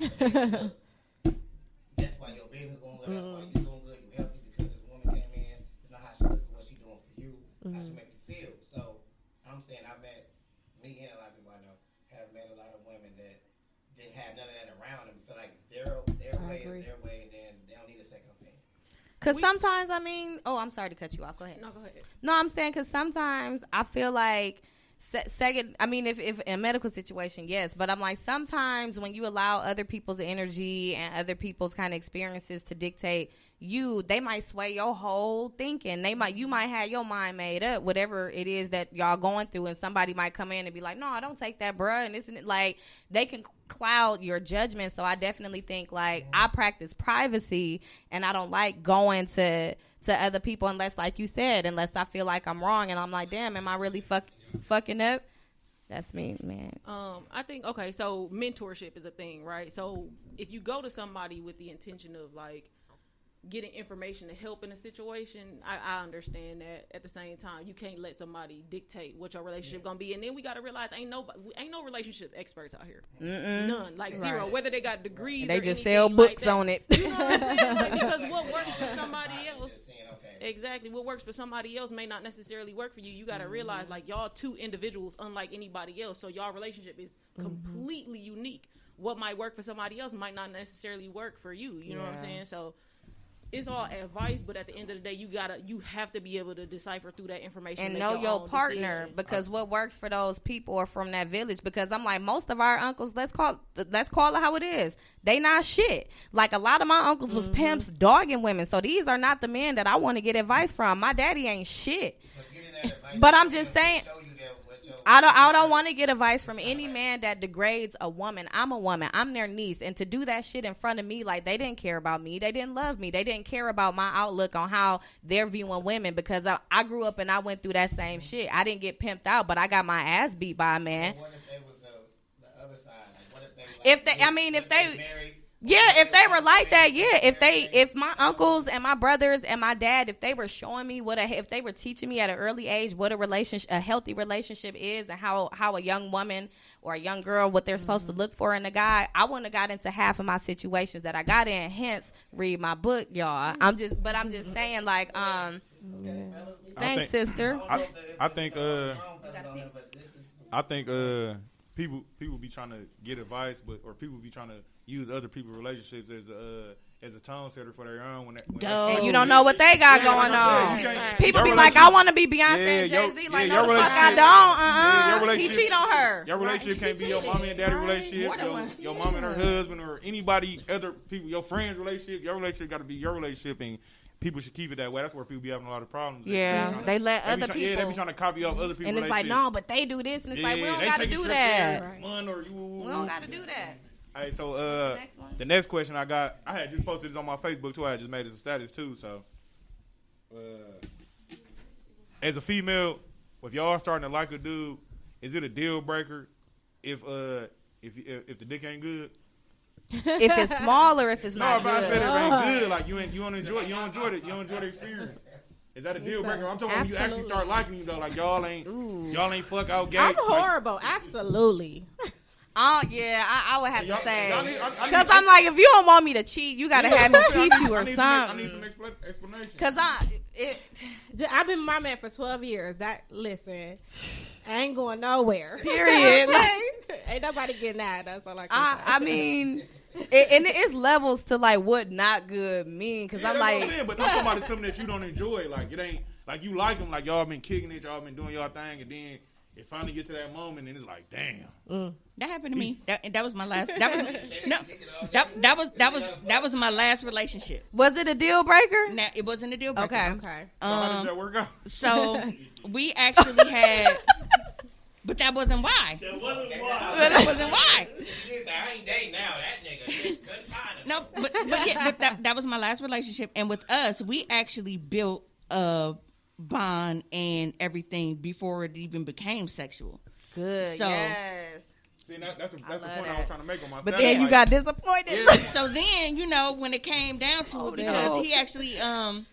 That's why your business going good. That's why you doing good. You healthy because this woman came in. It's not how she looks, what she doing for you, how she make you feel. So I'm saying me and a lot of people I know have met a lot of women that didn't have none of that around them. Feel like their way is their way, and then they don't need a second opinion. Because sometimes, I'm sorry to cut you off. Go ahead. No, go ahead. No, I'm saying because sometimes I feel like, if in a medical situation, yes. But I'm like, sometimes when you allow other people's energy and other people's kind of experiences to dictate you, they might sway your whole thinking. You might have your mind made up, whatever it is that y'all going through, and somebody might come in and be like, no, I don't take that, bruh. And isn't it like they can cloud your judgment? So I definitely think like I practice privacy, and I don't like going to other people unless, like you said, unless I feel like I'm wrong and I'm like, damn, am I really fucking up? That's me, man. I think, okay, so mentorship is a thing, right? So if you go to somebody with the intention of like getting information to help in a situation, I understand that. At the same time, you can't let somebody dictate what your relationship gonna be. And then we gotta realize ain't no relationship experts out here. None, like zero. Whether they got degrees, they or just sell books like on it. You know what I'm saying? Like, because what works for somebody else, exactly, what works for somebody else may not necessarily work for you. You gotta realize like y'all two individuals, unlike anybody else. So y'all relationship is completely unique. What might work for somebody else might not necessarily work for you. You know what I'm saying? So it's all advice, but at the end of the day, you have to be able to decipher through that information and know your partner decision. Because what works for those people or from that village. Because I'm like, most of our uncles, let's call it how it is. They not shit. Like a lot of my uncles was pimps dogging women. So these are not the men that I want to get advice from. My daddy ain't shit. But I'm just saying, I don't want to get advice from any man that degrades a woman. I'm a woman. I'm their niece. And to do that shit in front of me, like they didn't care about me. They didn't love me. They didn't care about my outlook on how they're viewing women, because I grew up and I went through that same shit. I didn't get pimped out, but I got my ass beat by a man. What if they was the other side? Like, what if they married? Yeah, if they were like that, yeah. If my uncles and my brothers and my dad, if they were showing me if they were teaching me at an early age what a healthy relationship is, and how a young woman or a young girl, what they're supposed to look for in a guy, I wouldn't have got into half of my situations that I got in. Hence, read my book, y'all. I'm just saying, like, thanks, sister. I think people be trying to get advice, or people be trying to use other people's relationships as a tone setter for their own. And you don't know what they got going on. People be like, I want to be Beyonce and Jay-Z. Like, no, the fuck I don't. He cheat on her. Your relationship can't be your mommy and daddy relationship, your mom and her husband, or anybody, other people, your friends' relationship. Your relationship got to be your relationship, and people should keep it that way. That's where people be having a lot of problems. Yeah, they let other people. Yeah, they be trying to copy off other people. And it's like, no, but they do this, and it's like, we don't got to do that. We don't got to do that. All right, so the next one? the next question I had just posted this on my Facebook too. I had just made it a status too. So, as a female, if y'all starting to like a dude, is it a deal breaker if the dick ain't good? If it's small or if it's not No, if I good. said it ain't good, like you don't enjoy the experience. Is that a deal breaker? I'm talking when you actually start liking you though, like y'all ain't fuck out gay. I'm horrible. Absolutely. Oh yeah, I would have to say I need- because I'm like, if you don't want me to cheat, you gotta have me teach you or I something. need some explanation. Cause I've been with my man for 12 years. Listen, I ain't going nowhere. period. Like, Ain't nobody getting that. That's all I can say. I mean, and it's levels to like what not good mean. Cause I'm like, but I'm talking about something that you don't enjoy. Like it ain't like you like them. Like y'all been kicking it, y'all been doing y'all thing, and then it finally get to that moment, and it's like, damn. That happened to me. That was my last. That was my last relationship. was it a deal breaker? Now it wasn't a deal breaker. Okay. So how did that work out? So we actually had, but that wasn't why. That wasn't why. That wasn't why. I ain't dating now. That nigga just couldn't find him. No, but that was my last relationship, and with us, we actually built a bond and everything before it even became sexual. Good. So- Yes. See, that's the point that. I was trying to make on my But status, then you like, got disappointed. Yeah. So then, when it came down to it, because he actually,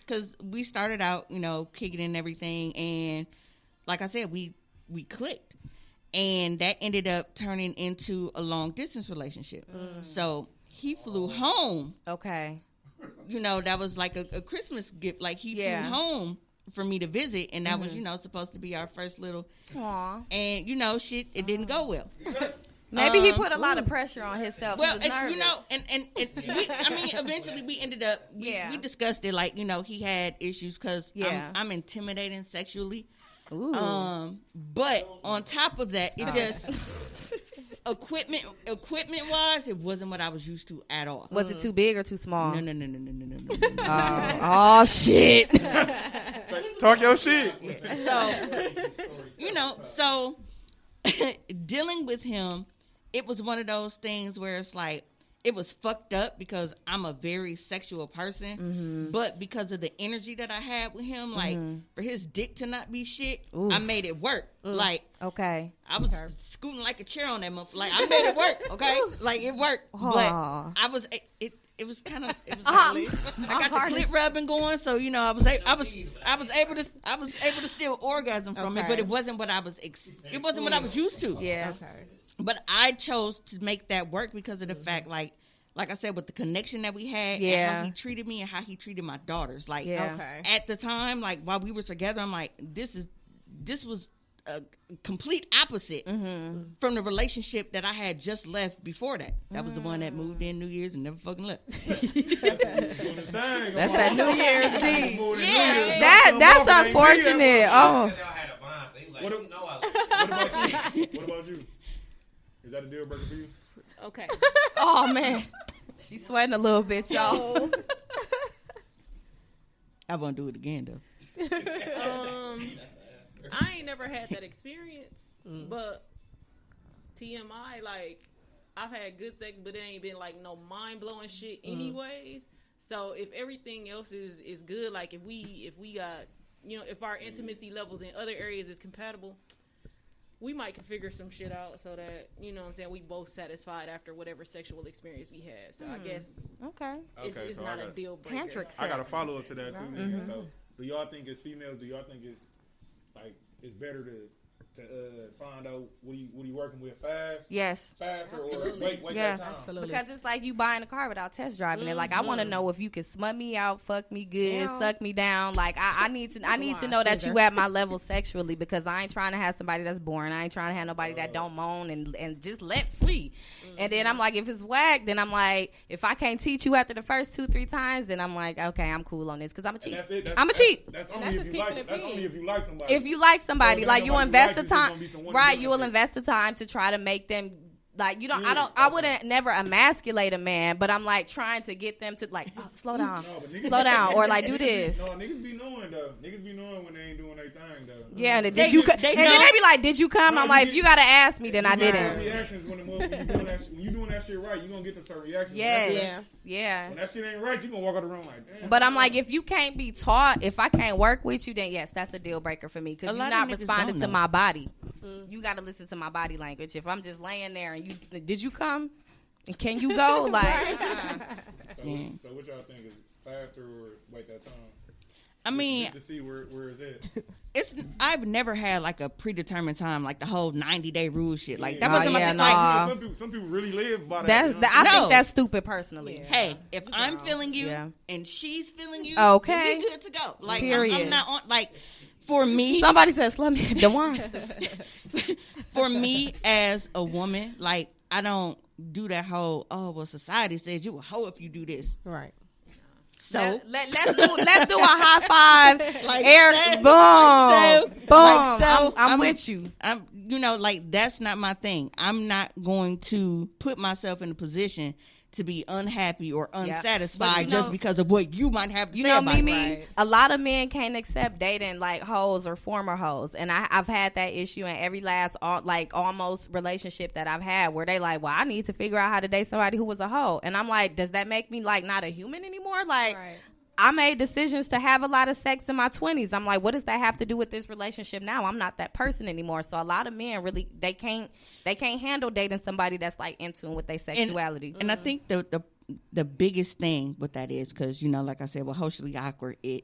because we started out, kicking and everything, and like I said, we clicked, and that ended up turning into a long distance relationship. So he flew home. Okay. That was like a Christmas gift. Like he flew home for me to visit, and that was, supposed to be our first little. Aw. And shit, it didn't go well. Maybe he put a lot of pressure on himself. Well, He was nervous. and eventually we ended up. We discussed it. Like he had issues because I'm intimidating sexually. Ooh. But on top of that, it just equipment wise, it wasn't what I was used to at all. Was it too big or too small? No. Oh shit. Talk your shit. So dealing with him, it was one of those things where it's like it was fucked up because I'm a very sexual person, but because of the energy that I had with him, like for his dick to not be shit, I made it work. Like Okay. I was scooting like a chair on that motherfucker. Like I made it work. Okay, like it worked, but I was it was kind of I got the clit rubbing going, so I was able to still orgasm from it, but it wasn't what I was it wasn't what I was used to. Yeah. Okay. But I chose to make that work because of the fact, like I said, with the connection that we had, and how he treated me and how he treated my daughters. Like at the time, like while we were together, I'm like, this was a complete opposite from the relationship that I had just left before that. That was the one that moved in New Year's and never fucking left. That's that New Year's D. Yeah, that's unfortunate. Oh. What about you? Is that a deal breaker for you? Okay. Oh man. She's sweating a little bit, y'all. I won't do it again though. I ain't never had that experience, but TMI, like I've had good sex, but it ain't been like no mind blowing shit anyways. So if everything else is good, like if we got if our intimacy levels in other areas is compatible, we might can figure some shit out so that we both satisfied after whatever sexual experience we had. So I guess it's so not a deal breaker. Tantric sex. I got a follow up to that too. So do y'all think as females, it's better to find out what you working with fast? Yes. Faster Absolutely. or wait Yeah. that time? Absolutely. Because it's like you buying a car without test driving it. Like I want to know if you can smut me out, fuck me good, suck me down. Like I need to know that you at my level sexually, because I ain't trying to have somebody that's boring. I ain't trying to have nobody that don't moan and just let free. And then I'm like, if it's whack, then I'm like, if I can't teach you after the first 2-3 times, then I'm like, okay, I'm cool on this because I'm a cheat. I'm a cheat. That's And only that's if just you like keeping it. it That's being. only if you like somebody. If you like somebody, So like you nobody invest like the you, there's time, gonna be some one right? doing You will shit. invest the time to try to make them Like, you don't, I wouldn't never emasculate a man, but I'm like trying to get them to like, oh, slow down, or like do this. No, niggas be knowing though. Niggas be knowing when they ain't doing their thing though. Yeah, and then they be like, did you come? I'm like, if you gotta ask me, then I didn't. Reactions when you doing that shit right, you gonna get them certain reactions. Yeah. When that shit ain't right, you gonna walk out the room like, damn. But I'm like, if you can't be taught, if I can't work with you, then yes, that's a deal breaker for me because you're not responding to my body. You got to listen to my body language. If I'm just laying there and you, did you come? And can you go? Like, So what y'all think is faster or wait that time? I mean, just to see where is it. I've never had like a predetermined time, like the whole 90-day rule shit. Like that Yeah. wasn't my thing. Like, some people really live by that. I think that's stupid personally. Hey, if I'm feeling you and she's feeling you, okay, then we good to go. Like period. I'm not on like. For me, somebody said, "Slow me down." For me, as a woman, like I don't do that whole. Oh well, society says you a hoe if you do this, right? So let's do a high five, like Eric. Boom, boom. I'm with you. I'm like that's not my thing. I'm not going to put myself in a position to be unhappy or unsatisfied just because of what you might have to say about Mimi, right. A lot of men can't accept dating like hoes or former hoes, and I've had that issue in every last almost relationship that I've had where they like, well, I need to figure out how to date somebody who was a hoe, and I'm like, does that make me like not a human anymore? Like, I made decisions to have a lot of sex in my 20s. I'm like, what does that have to do with this relationship now? I'm not that person anymore. So a lot of men really they can't handle dating somebody that's like in tune with their sexuality. And I think the biggest thing with that is because like I said, with Socially Awkward, it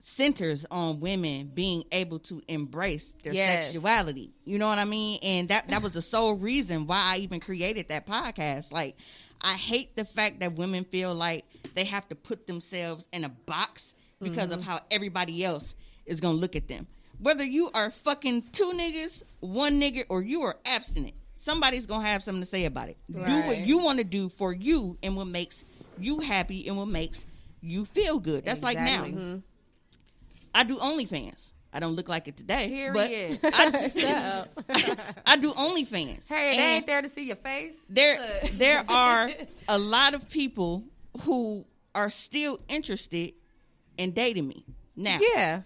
centers on women being able to embrace their sexuality. You know what I mean? And that was the sole reason why I even created that podcast. Like, I hate the fact that women feel like they have to put themselves in a box because of how everybody else is going to look at them. Whether you are fucking 2 niggas, 1 nigga, or you are abstinent, somebody's going to have something to say about it. Right. Do what you want to do for you and what makes you happy and what makes you feel good. That's like now. Mm-hmm. I do OnlyFans. I don't look like it today. Period. But I do OnlyFans. Hey, they ain't there to see your face. There are a lot of people who are still interested in dating me now. Yeah.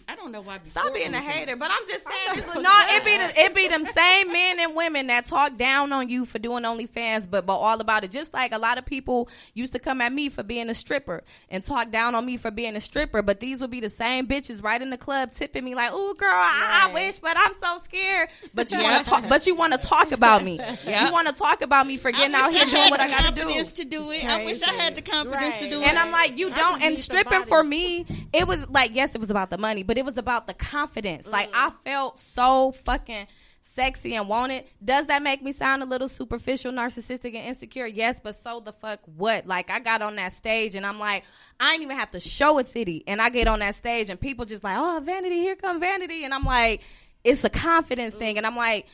I don't know why. Stop being a hater, but I'm just saying. It be them same men and women that talk down on you for doing OnlyFans, but all about it. Just like a lot of people used to come at me for being a stripper and talk down on me for being a stripper, but these would be the same bitches right in the club tipping me like, "Ooh, girl, I wish, but I'm so scared." But you want to talk. But you want to talk about me. You want to talk about me for getting out here doing what I got to do. To do it. I wish I had the confidence to do it. And I'm like, you don't. And stripping for me, it was like, yes, it was about the money, but it was about the confidence. Like, I felt so fucking sexy and wanted. Does that make me sound a little superficial, narcissistic, and insecure? Yes, but so the fuck what? Like, I got on that stage and I'm like, I ain't even have to show a titty, and I get on that stage and people just like, oh, vanity, here come vanity, and I'm like, it's a confidence thing. And I'm like,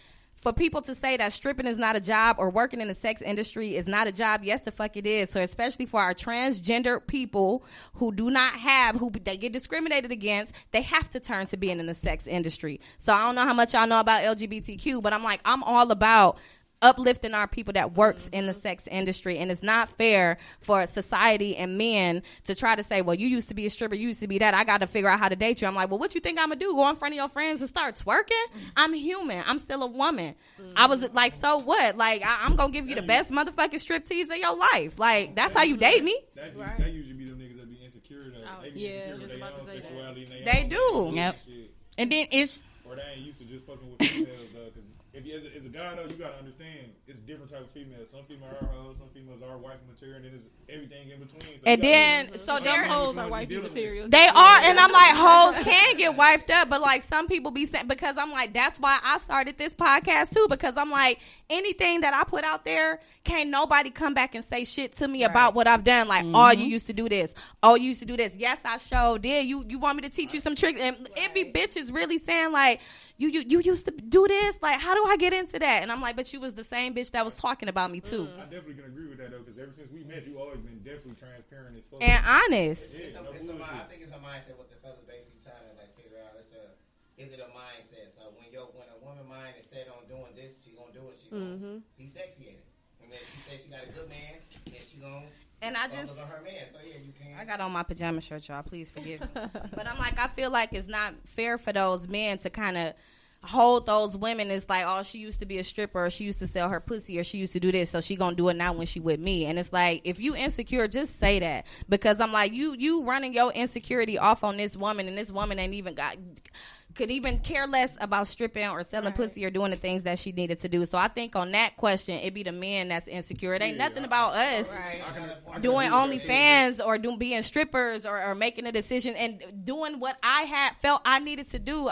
for people to say that stripping is not a job or working in the sex industry is not a job, yes, the fuck it is. So especially for our transgender people who they get discriminated against, they have to turn to being in the sex industry. So I don't know how much y'all know about LGBTQ, but I'm like, I'm all about uplifting our people that works in the sex industry, and it's not fair for society and men to try to say, well, you used to be a stripper, you used to be that, I got to figure out how to date you. I'm like, well, what you think I'm gonna do, go in front of your friends and start twerking? I'm human, I'm still a woman. I was like, so what? Like, I'm gonna give you the best motherfucking striptease of your life. Like, that's how you date me. That usually be them niggas that be insecure though. They be insecure with their own sexuality. They do. Yep. And then or they ain't used to just fucking with females though, because if you, as a guy though, you gotta understand it's different type of females. Some females are hoes, some females are wife material, and then there's everything in between. So and then, their hoes are wifey material. They are, and I'm like, hoes can get wiped up, but like some people be saying, because I'm like, that's why I started this podcast too, because I'm like, anything that I put out there, can't nobody come back and say shit to me about what I've done. Like, oh, you used to do this. Oh, you used to do this. Yes, I sure did. You want me to teach you some tricks? And it be bitches really saying like, you used to do this. Like, how do I get into that? And I'm like, but you was the same bitch that was talking about me too. I definitely can agree with that though, because ever since we met, you always been definitely transparent as fuck and honest. I think it's a mindset what the fellas basically trying to like figure out. is it a mindset? So when a woman mind is set on doing this, she gonna do it. She gonna be sexy at it. And then she says she got a good man, and she gonna. And I just, on her man. So yeah, you can. I got on my pajama shirt, y'all. Please forgive me. But I'm like, I feel like it's not fair for those men to kind of hold those women. It's like, oh, she used to be a stripper, or she used to sell her pussy, or she used to do this, so she gonna do it now when she with me. And it's like, if you insecure, just say that, because I'm like, you running your insecurity off on this woman, and this woman ain't even could even care less about stripping or selling pussy or doing the things that she needed to do. So I think on that question, it be the men that's insecure. It ain't nothing about us doing OnlyFans or being strippers or making a decision and doing what I had felt I needed to do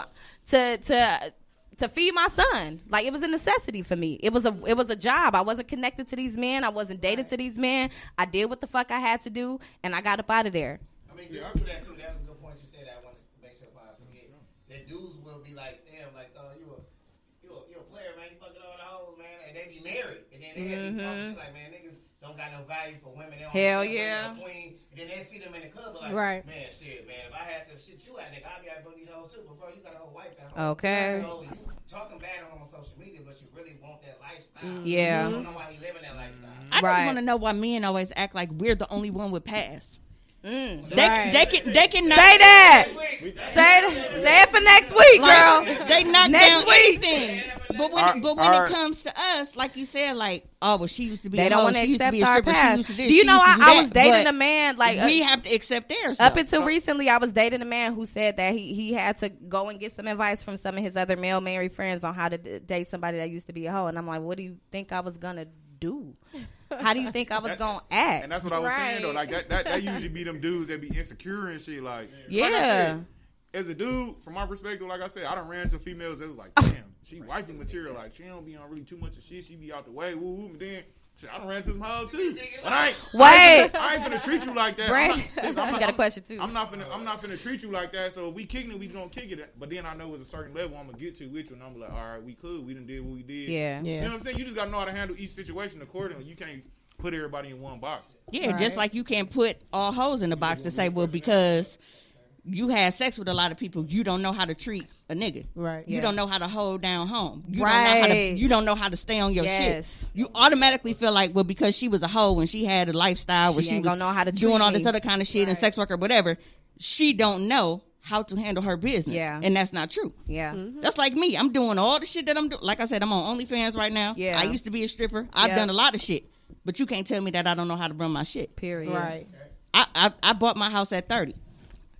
to feed my son. Like, it was a necessity for me. It was a job. I wasn't connected to these men. I wasn't dated to these men. I did what the fuck I had to do, and I got up out of there. I mean, dudes do that too. That was a good point you said. I want to make sure if I forget that dudes will be like, damn, like, you a player, man. You fucking all the hoes, man, and they be married, and then they be talking shit like, man, niggas don't got no value for women. They don't Hell yeah. Queen, and then they see them in the club, like, man, shit, man. If I had to shit you out, nigga, I'd be out for these hoes too. But bro, you got a whole wife at home. Okay. So you talking bad on social media, but you really want that lifestyle. Yeah. You don't know why he living that lifestyle. I just want to know why men always act like we're the only one with pass. They can not say that. Say it for next week, girl. They knock next down week. anything. But when it comes to us, like you said, like, oh, well, she used to be. They don't want to accept our past. Do you know, I was dating a man like we have to accept theirs. Up until recently, I was dating a man who said that he had to go and get some advice from some of his other male married friends on how to date somebody that used to be a hoe. And I'm like, what do you think I was gonna do? How do you think I was gonna act? And that's what I was saying though. Like that usually be them dudes that be insecure and shit. Like, yeah. Like I said, as a dude, from my perspective, like I said, I done ran into females that was like, damn, she wifey material. Like, she don't be on really too much of shit. She be out the way, woo woo. And then shit, I done ran into some hoes too. And I ain't finna treat you like that. Brand, I got a question too. I'm not finna treat you like that. So if we kicking it, we gonna kick it. But then I know it's a certain level I'm gonna get to with you, and I'm like, all right, we cool. We done did what we did. Yeah. You know what I'm saying? You just gotta know how to handle each situation accordingly. You can't put everybody in one box. Yeah, just like you can't put all hoes in the box to say, well, because you had sex with a lot of people, you don't know how to treat a nigga. Right. You don't know how to hold down home. You don't know how to stay on your shit. You automatically feel like, well, because she was a hoe and she had a lifestyle where she was know how to doing all this other kind of shit and sex work or whatever, she don't know how to handle her business. Yeah. And that's not true. Yeah. That's like me. I'm doing all the shit that I'm doing. Like I said, I'm on OnlyFans right now. Yeah. I used to be a stripper. I've done a lot of shit. But you can't tell me that I don't know how to run my shit. Period. Right. I bought my house at 30.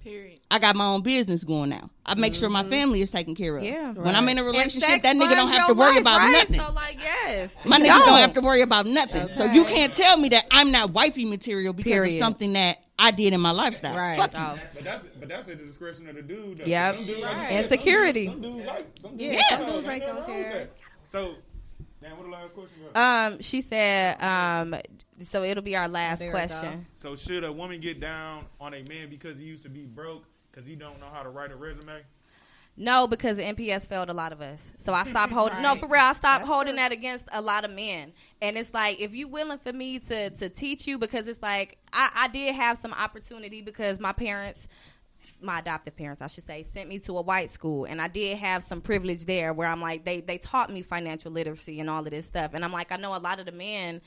Period. I got my own business going now. I make sure my family is taken care of. Yeah. When I'm in a relationship, that sex nigga don't have to worry about nothing. So like, yes. My niggas don't have to worry about nothing. Okay. So you can't tell me that I'm not wifey material because of something that I did in my lifestyle. Right. Fuck you. But that's at the discretion of the dude. Though. Yep. Insecurity. Some dudes some dudes like don't care. So, damn, what the last question was? She said, so it'll be our last question. So should a woman get down on a man because he used to be broke because he don't know how to write a resume? No, because the NPS failed a lot of us. So I stopped holding. No, for real, I stopped holding that against a lot of men. And it's like, if you willing for me to teach you, because it's like I did have some opportunity because my parents, my adoptive parents, I should say, sent me to a white school, and I did have some privilege there where I'm like, they taught me financial literacy and all of this stuff. And I'm like, I know a lot of the men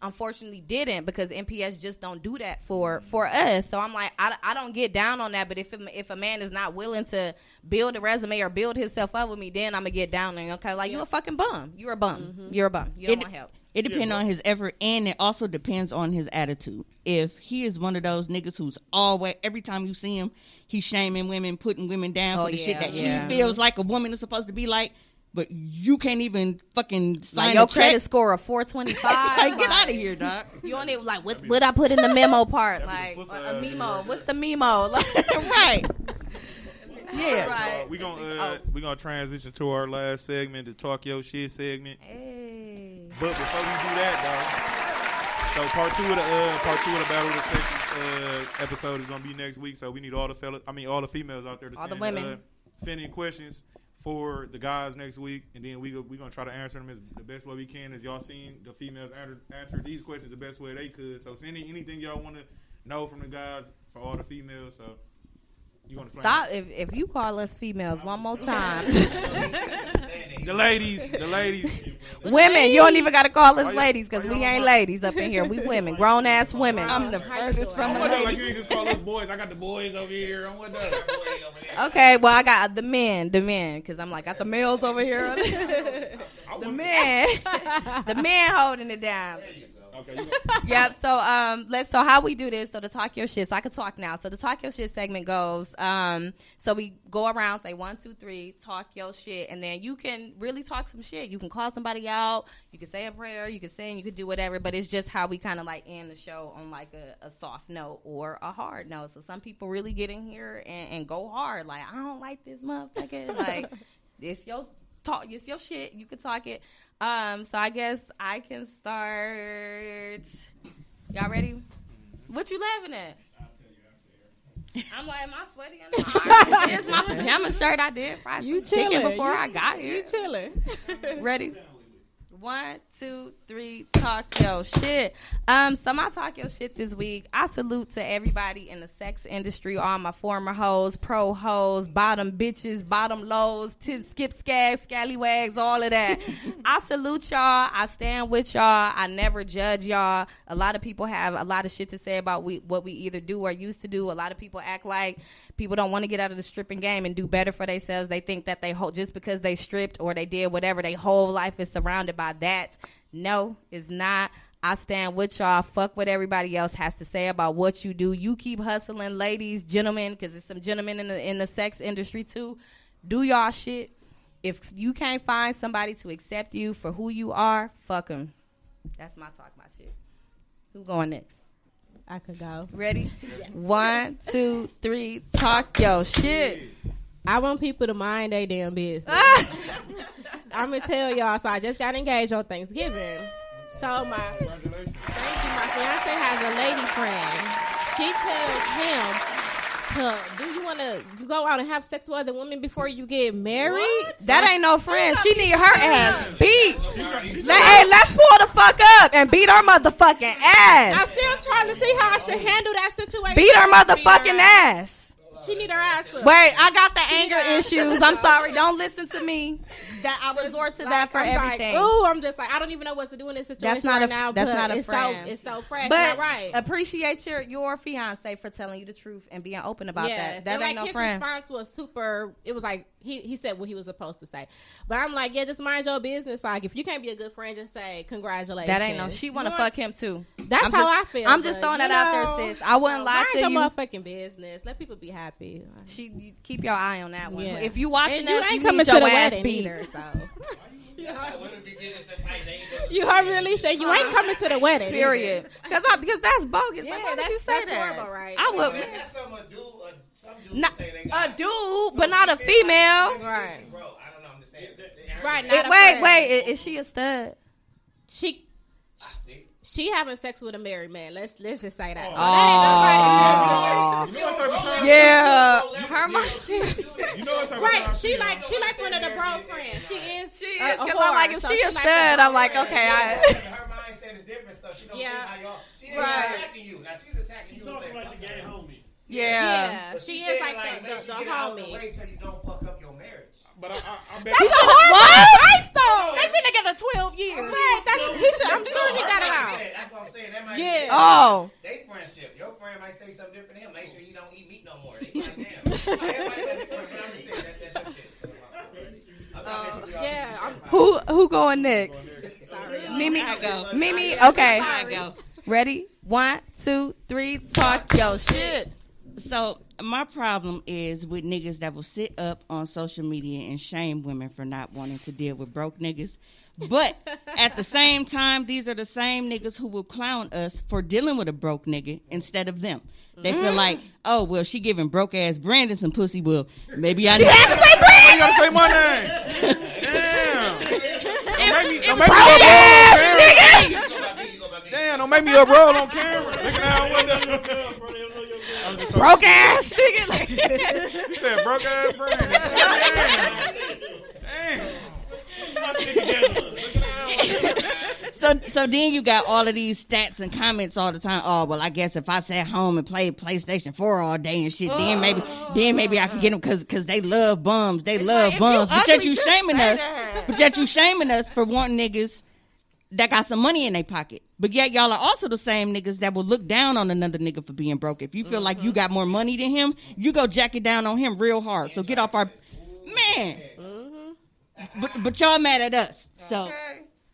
unfortunately didn't, because NPS just don't do that for us. So I'm like, I don't get down on that. But if a man is not willing to build a resume or build himself up with me, then I'm gonna get down on, okay, like, you a fucking bum. You're a bum. Mm-hmm. You're a bum. You don't want help. It depends on his effort, and it also depends on his attitude. If he is one of those niggas who's always, every time you see him, he's shaming women, putting women down for the shit that he feels like a woman is supposed to be like, but you can't even fucking sign like your credit score of 425. Like, get out of here, dog. You don't even like what I put in the memo part, like a memo. What's the memo? Like, right. Yeah. Right. We gonna transition to our last segment, the Talk Your Shit segment. Hey. But before we do that, though, so part two of the Battle of the Sexes episode is gonna be next week. So we need all the females out there to send in questions for the guys next week, and then we're gonna try to answer them as the best way we can. As y'all seen the females answer these questions the best way they could. So send in anything y'all want to know from the guys for all the females. So You want to Stop if you call us females one more time. The ladies. Women, you don't even got to call us ladies because we ain't ladies up in here. We women, grown ass women. I'm the furthest from the Like lady. you ain't just call us boys. I got the boys over here. I'm with that. Okay, well I got the men, because I'm like got the males over here. The men holding it down. Okay. Yep. So so how we do this? So to talk your shit. So I can talk now. So the talk your shit segment goes. So we go around, say 1, 2, 3, talk your shit, and then you can really talk some shit. You can call somebody out. You can say a prayer. You can sing. You can do whatever. But it's just how we kind of like end the show on like a soft note or a hard note. So some people really get in here and go hard. Like I don't like this motherfucker. Like it's your talk. It's your shit. You can talk it. So I guess I can start. Y'all ready? What you laughing at? I'm like, am I sweaty? It's my pajama shirt. I did fry some chicken before I got here. You chilling. Ready? 1, 2, 3, talk your shit. So my talk your shit this week. I salute to everybody in the sex industry, all my former hoes, pro hoes, bottom bitches, bottom lows, skip skags, scallywags, all of that. I salute y'all. I stand with y'all. I never judge y'all. A lot of people have a lot of shit to say about what we either do or used to do. A lot of people act like people don't want to get out of the stripping game and do better for themselves. They think that just because they stripped or they did whatever, their whole life is surrounded by that. No, it's not. I stand with y'all. Fuck what everybody else has to say about what you do. You keep hustling, ladies, gentlemen, because there's some gentlemen in the sex industry too. Do y'all shit. If you can't find somebody to accept you for who you are, fuck them. That's my talk, my shit. Who going next? I could go. Ready? Yes. 1, 2, 3, talk your shit. I want people to mind their damn business. I'm going to tell y'all, so I just got engaged on Thanksgiving. So my fiance has a lady friend. She tells him, do you want to go out and have sex with other women before you get married? What? That ain't no friend. She need her ass beat. Let's pull the fuck up and beat her motherfucking ass. I'm still trying to see how I should handle that situation. Beat her motherfucking ass. She need her ass up. Wait, I got the anger issues. I'm sorry. Don't listen to me. That I resort to that for everything. I'm just like, I don't even know what to do in this situation now. That's not a friend. It's so fresh. But right. Appreciate your fiance for telling you the truth and being open about that. That ain't no friend. His response was super. It was like he said what he was supposed to say. But I'm like, just mind your business. Like, if you can't be a good friend, just say congratulations. That ain't no. She want to fuck him too. That's how I feel. I'm just throwing that out there, sis. I wouldn't lie to you. Mind your motherfucking business. Let people be happy. You keep your eye on that one. Yeah. If you watching that, you ain't you coming need to your the ass wedding beat. either. So. You heard me, Allicia. You ain't coming to the wedding. Period. Because that's bogus. Yeah, like, you say that? Horrible, right? I would. That's some dudes Not, say they got a dude, but not a female. Right. Bro, I don't know. I'm just saying. Right. Wait. Is she a stud? She having sex with a married man. Let's just say that. Yeah. Her right. She like one of the bro friends. She is. Because I'm like, if she a stud, I'm like, okay. Her mindset is different, so she don't see how y'all. She ain't attacking you. Now she's attacking you. Talking like the gay homie. Yeah. She is like the homie. So you don't fuck up your marriage. But I bet That's a horrible advice, though. They've been together 12 years. Right. I'm sure he got it out. That's what I'm saying. That might Yeah. Oh. They friendship. Your friend might say something different to him. Make sure you don't eat meat no more. They like, damn. Everybody has a friend, but I'm just saying that's your shit. Who going next? Sorry. Mimi. I go. Mimi. Okay. I go. Ready? 1, 2, 3. Talk your shit. So my problem is with niggas that will sit up on social media and shame women for not wanting to deal with broke niggas. But at the same time, these are the same niggas who will clown us for dealing with a broke nigga instead of them. They feel like, oh, well, she giving broke ass Brandon some pussy. Well, maybe I need had to say Brandon. you gotta say my name. Damn. Don't make me Broke ass nigga. Damn, don't make me up roll on camera. Look at how Broke ass nigga. Like, you said broke ass Brandon. Damn. So So then you got all of these stats and comments all the time. Oh, well, I guess if I sat home and played PlayStation 4 all day and shit, then maybe I could get them because they love bums. They love bums. But yet you shaming us. But yet you shaming us for wanting niggas that got some money in their pocket. But yet y'all are also the same niggas that will look down on another nigga for being broke. If you feel like you got more money than him, you go jack it down on him real hard. So get off our man. But y'all mad at us. So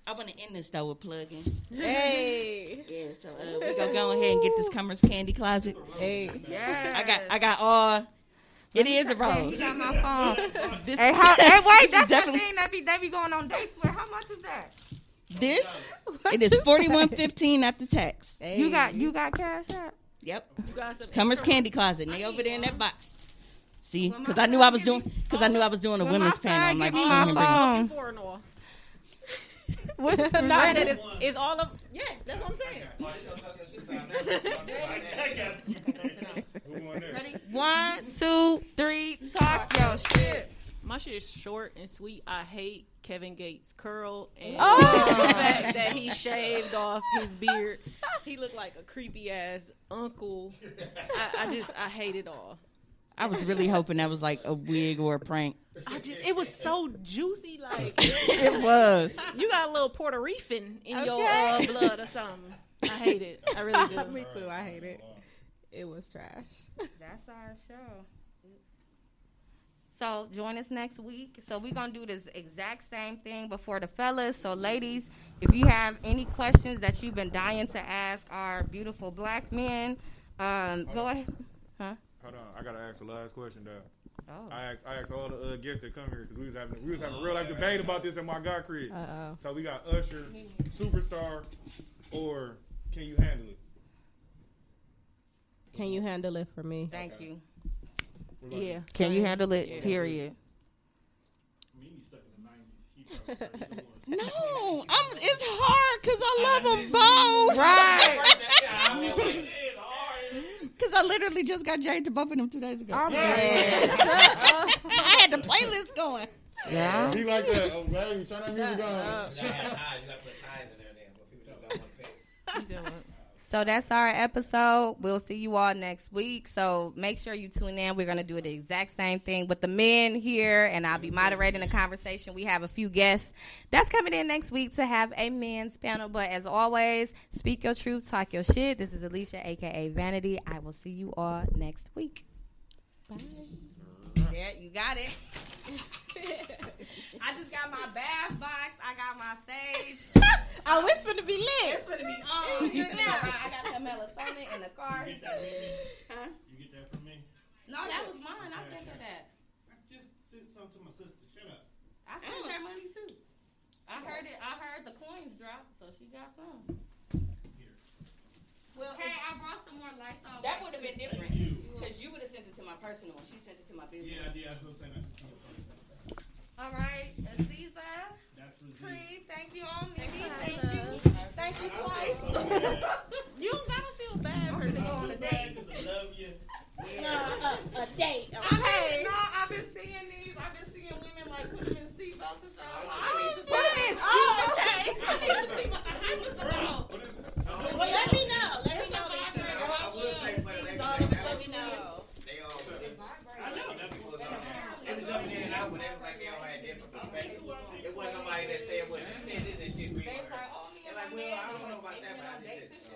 I want to end this though with plugging. Hey. Yeah. So we gonna go ahead and get this Commerce Candy Closet. Hey. Yeah. I got all. It is a rose. He got my phone. This, Hey, wait, that's the definitely- thing they be going on dates with. How much is that? This it is $41.15 after tax. Hey. You got cash out? Yep. You got some Commerce extra Candy ones? Closet. And they over there in that box. See, When my because I knew son I was give doing me- because I knew I was doing a When women's my panel. son I'm like, give me oh, my remember- phone. Before and all. What? I said it's all of yes. That's what I'm saying. Ready? 1, 2, 3, talk your shit. My shit is short and sweet. I hate Kevin Gates' curl and Oh. the fact that he shaved off his beard. He looked like a creepy ass uncle. I hate it all. I was really hoping that was like a wig or a prank. It was so juicy. Like It was. you got a little Puerto Rican in your Okay. blood or something. I hate it. I really do. Me too. I hate it. It was trash. That's our show. So join us next week. So we're going to do this exact same thing before the fellas. So ladies, if you have any questions that you've been dying to ask our beautiful black men, go ahead. Huh? Hold on, I gotta ask the last question though. Oh. I asked all the guests that come here because we was having a real life debate about this in my God crib. Uh-oh. So we got Usher, Superstar, or Can You Handle It? Can you handle it for me? Thank you. What about Yeah. you? Can you handle it? Yeah. Period. Mimi stuck in the 90s. He probably started No, it's hard because I love them both. Right. Because I literally just got Jade to both of them 2 days ago. I'm dead. I had the playlist going. Yeah. He like that. Oh, baby, turn that music on. You gotta put ties in there then, but people just don't want to pay. He said what? So that's our episode. We'll see you all next week. So make sure you tune in. We're going to do the exact same thing with the men here, and I'll be moderating the conversation. We have a few guests that's coming in next week to have a men's panel. But as always, speak your truth, talk your shit. This is Allicia, a.k.a. Vanity. I will see you all next week. Bye. Yeah, you got it. I just got my bath box. I got my sage. Oh, it's gonna be lit. It's gonna be on. I got the melatonin in the car. You get that, Mimi? Huh? You get that from me? No, that was mine. I sent her that. I just sent some to my sister. Shut up. I sent her money too. I heard it. I heard the coins drop, so she got some. Well, Hey, I brought some more lights on. that would have been different. Thank you. Because you would have sent it to my personal one. She sent it to my business. Yeah, I did. I was saying that to you first. All right, Aziza, That's for Z. Creed, thank you all, Mimi. Thank you. Thank you twice. You don't gotta feel bad for I'm this. going on a date. I love you. A date. Okay. No, I've been seeing these. I've been seeing women like put them in seatbelts and stuff. I need to see this. Oh, okay. I need to see what the hype is about. Well, let me know. Let me know this shit. I will say for the lady like that Let was me know. they all they was jumping in and out, but they was like they all had different perspectives. It wasn't nobody that said, well, she said this and she agreed with her. They're like, well, I don't know about that, but I did this.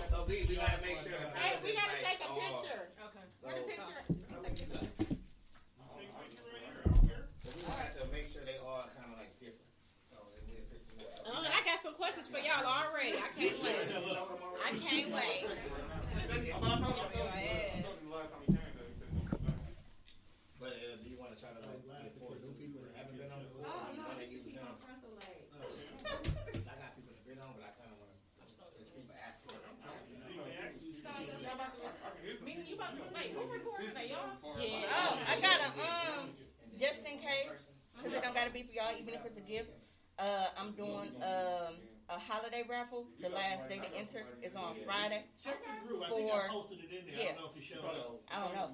So we gotta make sure the Hey, we gotta like take a all- picture. Okay. Where the picture? So we have to make sure they all kind of like different. So then we'll pick them up. I got some questions for y'all already. I can't wait. I can't wait. But do you want to try to like get 4 new people that haven't been on before? Or you want to use them? I got people that been on, but I kind of want to. There's people asking. You about to wait? Who recording that, y'all? Oh, I got a just in case, because it don't gotta be for y'all, even if it's a gift. I'm doing a holiday raffle. The last day to enter is on Friday. Check the group. I think I posted it in there. I don't know if it shows up. I don't know.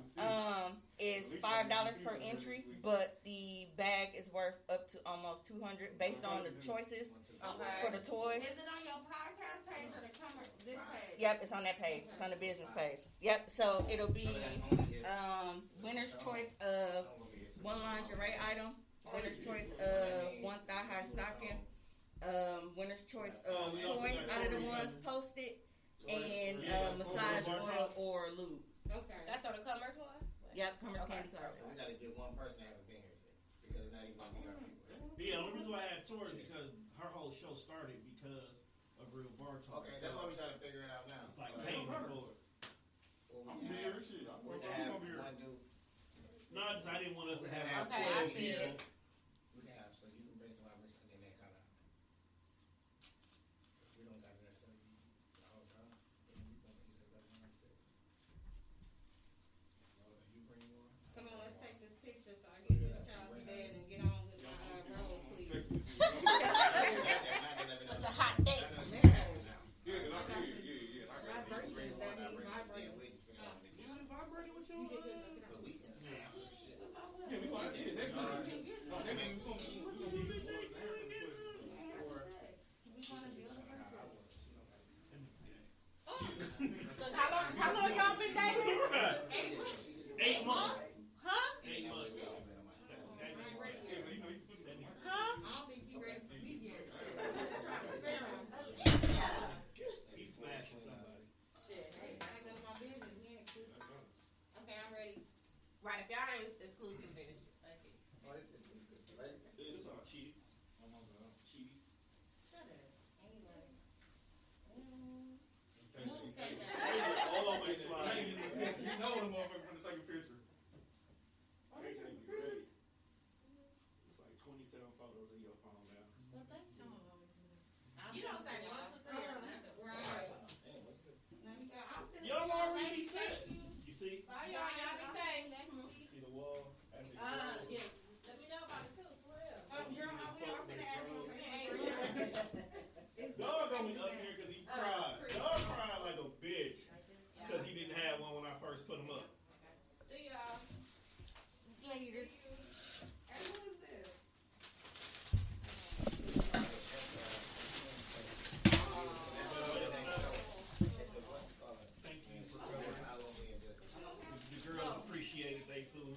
is $5 per entry, but the bag is worth up to almost $200 based on the choices for the toys. Is it on your podcast page or this page? Yep, it's on that page. It's on the business page. Yep, so it'll be winner's choice of one lingerie item, winner's choice of one thigh-high stocking, winner's choice of toy out of the ones posted, and massage oil or lube. Okay. That's on the Commerce one? Yep, Commerce Candy Club. So we got to get one person that haven't been here yet because it's not even going to be our people. Yeah, the reason why I had Tori is because her whole show started because of Real Bar Talk. Okay, that's why we trying to figure it out now. It's like paying for it. I'm here, shit. I'm We here. can have one dude. No, I didn't want us to have. Okay, I see it. We can have, so you can bring somebody and then that kind of. We don't got to necessarily be the whole time. And we can easily let them sit. You bring one. Come on, let's take this picture so I get this child to bed and get on with my roles, please. Such a hot date. How long y'all been dating? 8 months. Huh? 8 months. Huh? I don't think he ready for me yet. He's smashing somebody. Shit, hey, I ain't done my business yet. Okay, I'm ready. Right, if y'all ain't exclusive, then it's okay. This all cheating. Cheating. Shut up. Anyway. Always slide. You know the motherfucker when to take a picture. It's like 27 photos in your phone now. Well, thank you. You don't say 1, 2, 3 or nothing. Right. Y'all already set. You see? Bye, y'all. Y'all be safe. See the wall? Yeah. Let me know about it too, for real. Girl, I will. I'm gonna ask you. Dog gonna be up here because he cried. Dog cried like a bitch because he didn't have one when I first put him up. See y'all. Later. And who is this? Thank you for coming. The girls appreciated their food.